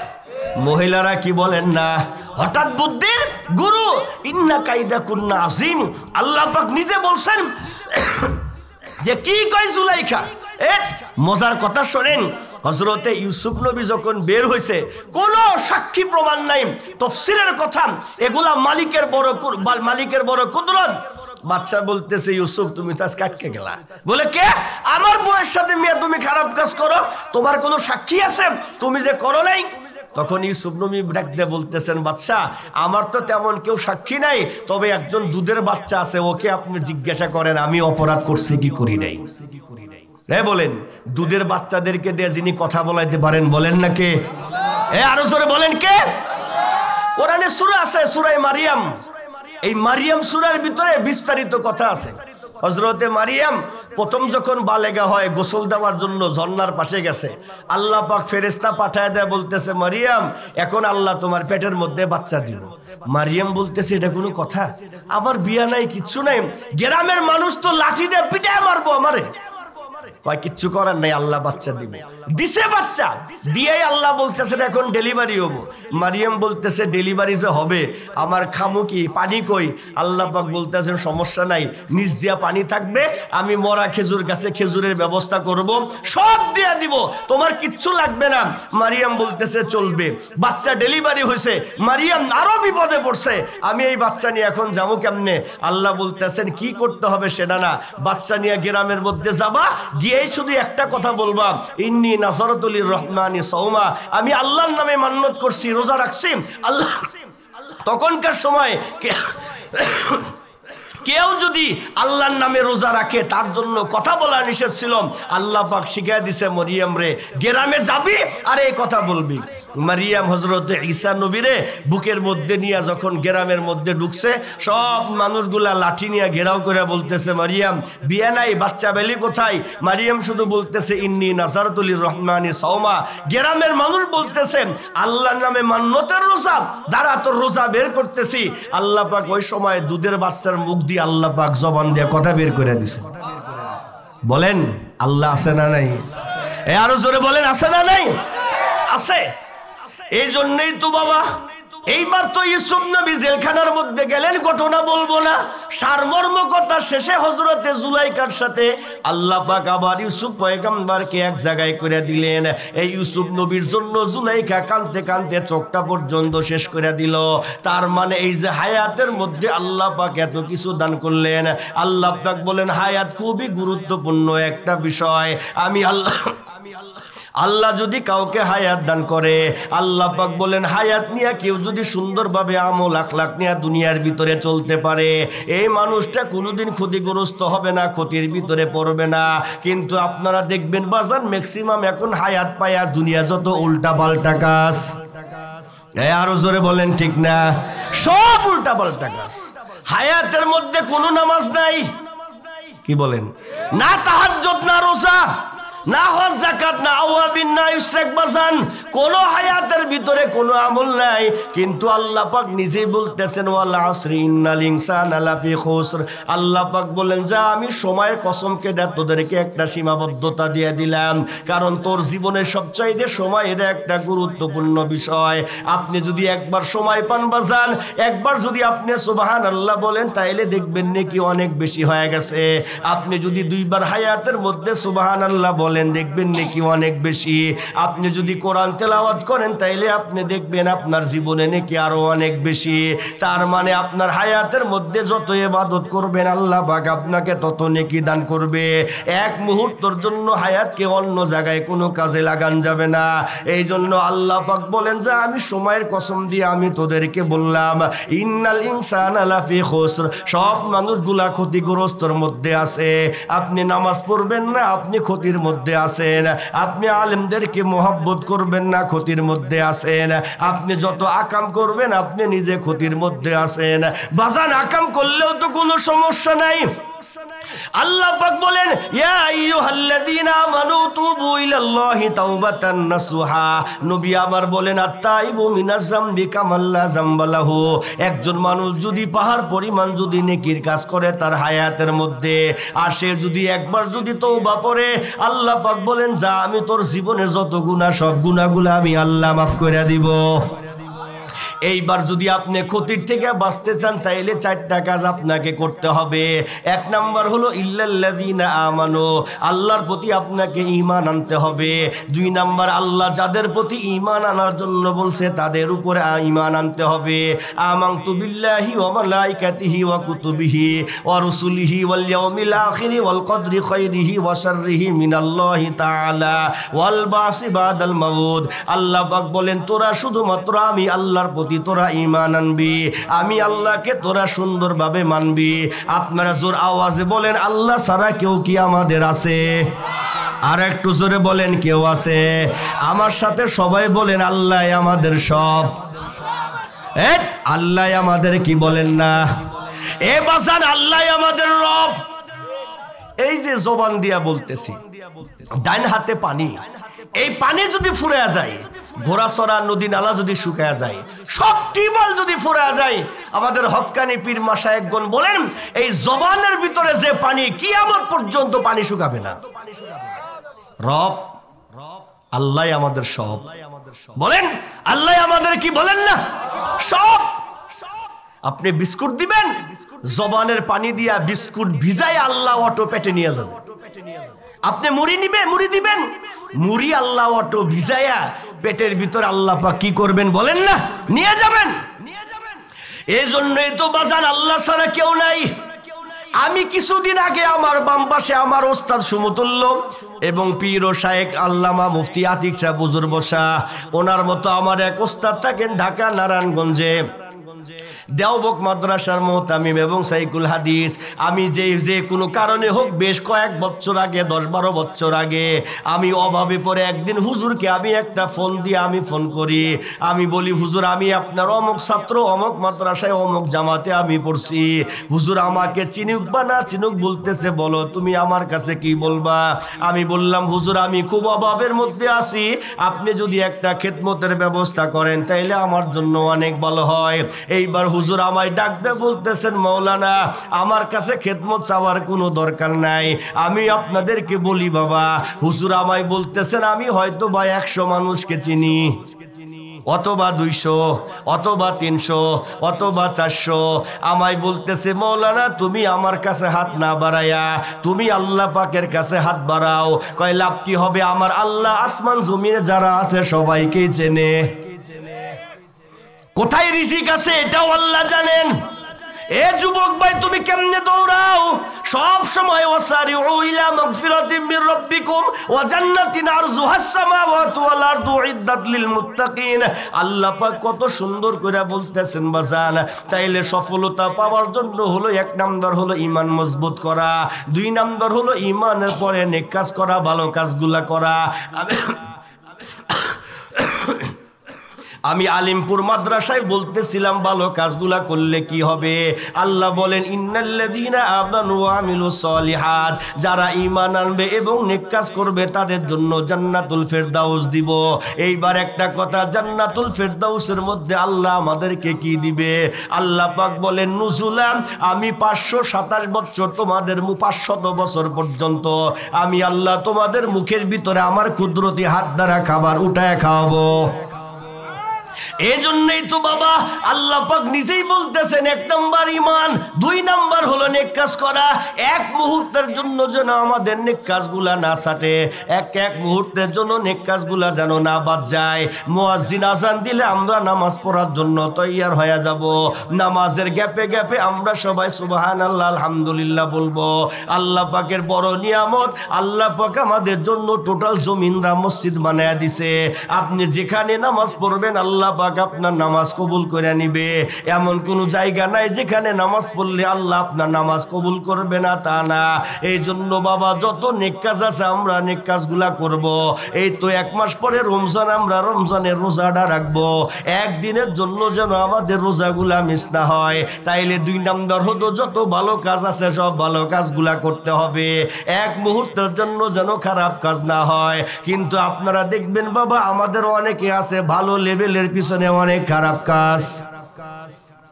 মহিলারা কি বলেন না, হঠাৎ বুদ্ধির গুরু। ইন্না কাইদা কুন্না আযীম। আল্লাহ পাক নিজে বলছেন যে কি কয় জুলাইখা। মজার কথা শোনেন, হযরতে ইউসুফ নবী যখন বের হয়েছে, কোনো সাক্ষী প্রমাণ নাই, তাফসীরের কথা, এগুলা মালিকের বড় কুদরত। বাদশা বলতেছে, ইউসুফ তুমি তো আজকে আটকে গেলা। বলে কে? আমার বউয়ের সাথে মিয়া তুমি খারাপ কাজ করো, তোমার কোনো সাক্ষী আছে তুমি যে করো নাই? তখন ইউসুফ নবী ডাক দিয়ে বলতেছেন, বাদশা আমার তো তেমন কেউ সাক্ষী নাই, তবে একজন দুধের বাচ্চা আছে, ওকে আপনি জিজ্ঞাসা করেন আমি অপরাধ করছি কি করি নাই। বলেন দুধের বাচ্চাদেরকে দিয়ে যিনি কথা বলাইতে পারেন, বলেন না কে? আরো জোরে বলেন কে? কোরআনে সূরা আছে, সূরা মারিয়াম। এই মারিয়াম সূরার ভিতরে বিস্তারিত কথা আছে। হযরতে মারিয়াম প্রথম যখন বালেগা হয়, গোসল দেওয়ার জন্য ঝর্ণার পাশে গেছে, আল্লাহ পাক ফেরেশতা পাঠায় দেয়, বলতেছে মারিয়াম এখন আল্লাহ তোমার পেটের মধ্যে বাচ্চা দিল। মারিয়াম বলতেছে, এটা কোনো কথা? আমার বিয়া নাই, কিচ্ছু নাই, গ্রামের মানুষ তো লাঠি দিয়ে পিটায় মারবো আমারে। কয় কিচ্ছু করার নাই, আল্লাহ বাচ্চা দিবে। দিছে বাচ্চা, দিয়েই আল্লাহ বলতেছেন এখন ডেলিভারি হবো। মারিয়াম বলতেছে ডেলিভারি যে হবে, আমার খামু কি, পানি কই? আল্লাহ পাক বলতেছেন সমস্যা নাই, নিচ দিয়া পানি থাকবে, আমি মরা খেজুর গাছে খেজুরের ব্যবস্থা করব, সব দিয়া দিব, তোমার কিচ্ছু লাগবে না। মারিয়াম বলতেছে চলবে। বাচ্চা ডেলিভারি হয়েছে, মারিয়াম আরো বিপদে পড়ছে, আমি এই বাচ্চা নিয়ে এখন যাবো কেমনে? আল্লাহ বলতেছেন কি করতে হবে সেটা না, বাচ্চা নিয়ে গ্রামের মধ্যে যাবা, গিয়েই শুধু একটা কথা বলবা, ইন্নী নাসরাতুলির রহমানি সাওমা, আমি আল্লাহর নামে মান্নত করছি, রোজা রাখছি। আল্লাহ তখনকার সময় কেউ যদি আল্লাহর নামে রোজা রাখে তার জন্য কথা বলা নিষেধ ছিল। আল্লাহ পাক শিখাই দিছে মরিয়ম রে, গ্রামে যাবি আর এই কথা বলবি। মারিয়াম হযরত ঈসা নবীরে বুকের মধ্যে নিয়ে যখন গ্রামের মধ্যে ঢুকছে, সব মানুষগুলা লাঠি নিয়ে ঘেরাও করে বলতেছে মারিয়াম বিয়ে নাই, বাচ্চা বেলি কোথায়? মারিয়াম শুধু বলতেছে ইন্নী নাযারাতুলির রহমানি সাওমা। গ্রামের মানুষ বলতেছে আল্লাহর নামে মান্নতের রোজা, যারা তোর রোজা বের করতেছি। আল্লাহ পাক ওই সময় দুধের বাচ্চার মুখ দিয়ে আল্লাহ পাক জবান দিয়ে কথা বের করে দিছে। বলেন আল্লাহ আছে না নাই? আরো জোরে বলেন আছে না নাই? আছে। এই জন্যই তো বাবা এইবার তো ইউসুফ নবী জেলখানার মধ্যে গেলেন, ঘটনা বলবো না, সারমর্ম কথা শেষে হযরতে জুলাইখার সাথে আল্লাহ পাক আবার ইউসুফ পয়গম্বরকে এক জায়গায় করে দিলেন। এই ইউসুফ নবীর জন্য জুলাইখা কাঁদতে কাঁদতে চোখটা পর্যন্ত শেষ করে দিল। তার মানে এই যে হায়াতের মধ্যে আল্লাহ পাক এত কিছু দান করলেন। আল্লাহ পাক বলেন হায়াত খুবই গুরুত্বপূর্ণ একটা বিষয়। আল্লাহ যদি কাউকে হায়াত দান করে, আল্লাহ পাক বলেন হায়াত নিয়ে কেউ যদি সুন্দরভাবে আমল আখলাক নিয়ে দুনিয়ার ভিতরে চলতে পারে, এই মানুষটা কোনোদিন ক্ষতিগ্রস্ত হবে না, ক্ষতির ভিতরে পড়বে না। কিন্তু আপনারা দেখবেন বাজার ম্যাক্সিমাম এখন হায়াত পায়া দুনিয়া যত উল্টা পাল্টা কাজ, আরো জোরে বলেন ঠিক না? সব উল্টা পাল্টা কাজ। হায়াতের মধ্যে কোনো নামাজ নাই, কি বলেন? না তাহাজ্জুদ, না রোজা, না হজ যাকাত, না আওয়াবিন, না ইশরাক বাজান, কোন হায়াতের ভিতরে কোনো আমল নাই। কিন্তু আল্লাহ পাক নিজেই বলতেছেন ওয়াল আসরি ইন্নাল ইনসানা লাফি খুসর। আল্লাহ পাক বলেন যা আমি সময়ের কসম কেটে তোদেরকে একটা সীমাবদ্ধতা দিয়ে দিলাম, কারণ তোর জীবনের সবচাইতে সময় এটা একটা গুরুত্বপূর্ণ বিষয়। আপনি যদি একবার সময় পান বাজান, একবার যদি আপনি সুবহানাল্লাহ বলেন তাইলে দেখবেন নাকি অনেক বেশি হয়ে গেছে। আপনি যদি দুইবার হায়াতের মধ্যে সুবহানাল্লাহ বলেন দেখবেন নাকি অনেক বেশি। আপনি যদি কোরআন তেলাওয়াত করেন তাইলে আপনি দেখবেন আপনার জীবনে নাকি আরো অনেক বেশি। তার মানে আপনার হায়াতের মধ্যে যত ইবাদত করবেন আল্লাহ পাক আপনাকে তত নেকি দান করবে। এক মুহূর্তের জন্য হায়াতকে অন্য জায়গায় কোনো কাজে লাগান যাবে না। এই জন্য আল্লাহ পাক বলেন যে আমি সময়ের কসম দিয়ে আমি তোদেরকে বললাম ইন্নাল ইনসানা লাফি খুসর, সব মানুষগুলা ক্ষতিগ্রস্তর মধ্যে আছে। আপনি নামাজ পড়বেন না, আপনি ক্ষতির মধ্যে আছেন। আপনি আলেমদেরকে মোহাব্বত করবেন না, ক্ষতির মধ্যে আছেন। আপনি যত আকাম করবেন আপনি নিজে ক্ষতির মধ্যে আছেন। বাজান আকাম করলেও তো কোনো সমস্যা নাই। আল্লাহ পাক বলেন ইয়া আইয়ুহাল্লাযীনা আমানু তুবু ইলাল্লাহি তাওবাতান নাসুহা। নবী আমার বলেন আত-তাইবু মিনাজ যামবি কামাল্লা যামবালাহু। একজন মানুষ যদি পাহাড় পরিমাণ যদি নেকির কাজ করে তার হায়াতের মধ্যে, আর সে যদি একবার যদি তওবা করে, আল্লাহ পাক বলেন যা আমি তোর জীবনের যত গুনাহ সব গুনাহগুলো আমি আল্লাহ মাফ করে দিব। এইবার যদি আপনি ক্ষতির থেকে বাঁচতে চান তাইলে চারটা কাজ আপনাকে করতে হবে। এক নাম্বার হলো ইল্লাল্লাযীনা আমানু, আল্লাহর প্রতি আপনাকে ঈমান আনতে হবে। দুই নাম্বার আল্লাহ যাদের প্রতি ঈমান আনার জন্য বলছে তাদের উপরে ঈমান আনতে হবে। আমানতু বিল্লাহি ওয়া মালাইকাতিহি ওয়া কুতুবিহি ওয়া রুসুলিহি ওয়াল ইয়াউমিল আখিরি ওয়াল কদরি খাইরিহি ওয়া শাররিহি মিনাল্লাহি তাআলা ওয়াল বাসি বাদাল মাউত। আল্লাহ পাক বলেন তোরা শুধুমাত্র আমি আল্লাহর প্রতি তোরা ঈমান আনবি, আমি আল্লাহকে তোরা সুন্দরভাবে মানবি। আপনারা জোর আওয়াজে বলেন আল্লাহ ছাড়া কেউ কি আমাদের আছে? আর একটু জোরে বলেন কেউ আছে? আমার সাথে সবাই বলেন আল্লাহ আমাদের সব। আল্লাহ আমাদের কি বলেন না? এ বাজান আল্লাহ আমাদের রব। এই যে জবান দিয়া বলতেছি, ডান হাতে পানি, এই পানি যদি ফুরিয়ে যায়, ঘোড়া চড়া নদী নালা যদি শুকায়া যায়, সব টিউবওয়েল যদি ফুরিয়ে যায়, আমাদের হক্কানি পীর মাশায়েখগণ বলেন এই জবানের ভিতরে যে পানি কিয়ামত পর্যন্ত পানি শুকাবে না। রব আল্লাহ আমাদের সব। বলেন আল্লাহ আমাদের কি বলেন না সব। আপনি বিস্কুট দিবেন, জবানের পানি দিয়া বিস্কুট ভিজাই আল্লাহ অটো পেটে নিয়ে যাবে। আপনি মুড়ি মুড়ি দিবেন, মুড়ি আল্লাহ অটো ভিজাইয়া পেটের ভিতর আল্লাহ পাক কি করবেন বলেন না নিয়ে যাবেন। এই জন্যই তো বাজান আল্লাহ ছাড়া কেউ নাই। আমি কিছুদিন আগে আমার বাম পাশে আমার ওস্তাদ সুমতুল্য এবং পীর ও শায়েখ আল্লামা মুফতি আতিক সাহেব হুজুর বসা, ওনার মতো আমার এক ওস্তাদ থাকেন ঢাকা নারায়ণগঞ্জে দেওবক মাদ্রাসার মুহতামিম এবং সাইকুল হাদিস। আমি যে কোনো কারণে হোক বেশ কয়েক বছর আগে 10-12 বছর আগে আমি অভাবে পড়ে একদিন হুজুরকে আমি একটা ফোন দিয়ে আমি ফোন করি, আমি বলি হুজুর আমি আপনার অমুক ছাত্র, অমুক মাদ্রাসায় অমুক জামাতে আমি পড়ছি, হুজুর আমাকে চিনুক বা না চিনুক বলতেছে, বলো তুমি আমার কাছে কি বলবা। আমি বললাম হুজুর আমি খুব অভাবের মধ্যে আছি, আপনি যদি একটা খেদমতের ব্যবস্থা করেন তাইলে আমার জন্য অনেক ভালো হয়। এইবার হুজুর আমায় ডাকতে বলতেছেন, মাওলানা আমার কাছে খেদমত চাওয়ার কোনো দরকার নাই, আমি আপনাদেরকে বলি বাবা। হুজুর আমায় বলতেছেন আমি হয়তো বা 100 মানুষকে চিনি, অথবা 200, অথবা 300, অথবা 400। আমায় বলতেছে মাওলানা তুমি আমার কাছে হাত না বাড়াইয়া তুমি আল্লাহ পাকের কাছে হাত বাড়াও। কয় লাভ কি হবে, আমার আল্লাহ আসমান জমিনে যারা আছে সবাইকেই চেনে, কোথায় রিজিক আছে এটাও আল্লাহ জানেন। এ যুবক ভাই তুমি কেমনে দৌড়াও সব সময়, ওয়াসারিউ ইলা মাগফিরাতিম মির রাব্বিকুম ওয়া জান্নাতিন আরজুহাস সামাওয়াতু ওয়াল আরদু ইদ্দাত লিল মুত্তাকিন। আল্লাহ পাক কত সুন্দর করে বলতেছেন বাজান। তাইলে সফলতা পাওয়ার জন্য হলো 1 নাম্বার হলো ঈমান মজবুত করা, 2 নাম্বার হলো ঈমানের পরে নেক কাজ করা, ভালো কাজগুলা করা। আমি আলিমপুর মাদ্রাসায় বলতেছিলাম ভালো কাজগুলা করলে কি হবে। আল্লাহ বলেন ইন্নাল্লাযীনা আমানু ওয়া আমিলুস সলিহাত, যারা ঈমান আনবে এবং নেক কাজ করবে তাদের জন্য জান্নাতুল ফেরদাউস দিব। এইবার একটা কথা, জান্নাতুল ফেরদাউসের মধ্যে আল্লাহ আমাদেরকে কি দিবে। আল্লাহ পাক বলেন নুজুলাম, আমি 527 বছর তোমাদের 500 বছর পর্যন্ত আমি আল্লাহ তোমাদের মুখের ভিতরে আমার কুদরতি হাত দ্বারা খাবার উঠায় খাওয়াবো। এই জন্যই তো বাবা আল্লাহ পাক নিজেই বলতেছেন 1 নাম্বার ঈমান, 2 নাম্বার হলো নেক কাজ করা। এক মুহূর্তের জন্য যেন আমাদের নেক কাজগুলা না ছাটে, এক মুহূর্তের জন্য নেক কাজগুলা যেন না বাদ যায়। মুয়াজ্জিন আযান দিলে আমরা নামাজ পড়ার জন্য তৈয়ার হয়ে যাব, নামাজের গ্যাপে গ্যাপে আমরা সবাই সুবহানাল্লাহ আলহামদুলিল্লাহ বলবো। আল্লাহ পাকের বড় নিয়ামত, আল্লাহ পাক আমাদের জন্য টোটাল জমিনরা মসজিদ বানায়া দিছে। আপনি যেখানে নামাজ পড়বেন আল্লাহ পাক আপনার নামাজ কবুল করে নিবে। এমন কোন জায়গা নাই যেখানে নামাজ পড়লে আল্লাহ আপনার নামাজ কবুল করবে না, তা না। এই জন্য বাবা যত নেক কাজ আছে আমরা নেক কাজগুলা করব। এই তো 1 মাস পরে রমজান, আমরা রমজানের রোজাটা রাখবো, একদিনের জন্য যেন আমাদের রোজাগুলা মিস না হয়। তাইলে 2 নাম্বার হতো যত ভালো কাজ আছে সব ভালো কাজগুলা করতে হবে, এক মুহূর্তের জন্য যেন খারাপ কাজ না হয়। কিন্তু আপনারা দেখবেন বাবা আমাদের অনেকে আছে ভালো লেভেলের পিছনে অনেক খারাপ কাজ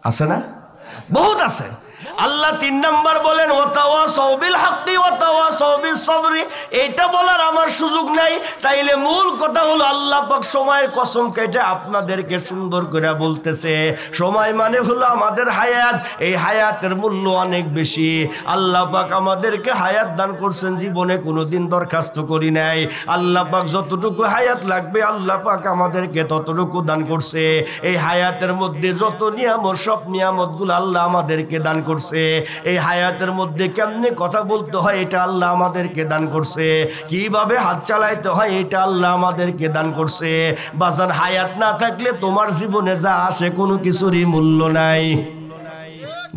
আছে না, বহুত আছে। আল্লাহ 3 নাম্বার বলেন ওয়াতাওয়াসাউ বিল হাক্কি ওয়াতাওয়াসাউ বিস সাবরি। এটা বলার আমার সুযোগ নাই। তাইলে মূল কথা হলো আল্লাহ পাক সময়ের কসম কেটে আপনাদেরকে সুন্দর করে বলতেছে, সময় মানে হলো আমাদের হায়াত, এই হায়াতের মূল্য অনেক বেশি। আল্লাহ পাক আমাদেরকে হায়াত দান করছেন, জীবনে কোনোদিন দরখাস্ত করি নাই। আল্লাহ পাক যতটুকু হায়াত লাগবে আল্লাহ পাক আমাদেরকে ততটুকু দান করছে। এই হায়াতের মধ্যে যত নিয়ামত সব নিয়ামতগুলো আল্লাহ আমাদেরকে দান করছে। এই হায়াতের মধ্যে কেমনে কথা বলতে হয় এটা আল্লাহ আমাদেরকে দান করছে, কিভাবে হাত চালাইতে হয় এটা আল্লাহ আমাদেরকে দান করছে। বাজান হায়াত না থাকলে তোমার জীবনে যা আসে কোনো কিছুরই মূল্য নাই।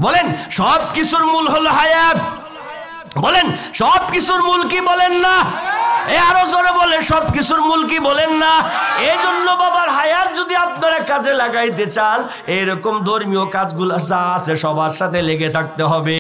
বলেন সব কিছুর মূল হলো হায়াত। বলেন সব কিছুর মূল কি বলেন না, আরো জোরে বলে সব কিছুর মূল কি বলেন না। এই জন্য বাবার হায়াত যদি আপনারা কাজে লাগাইতে চান এরকম ধর্মীয় কাজগুলো যা আছে সবার সাথে লেগে থাকতে হবে।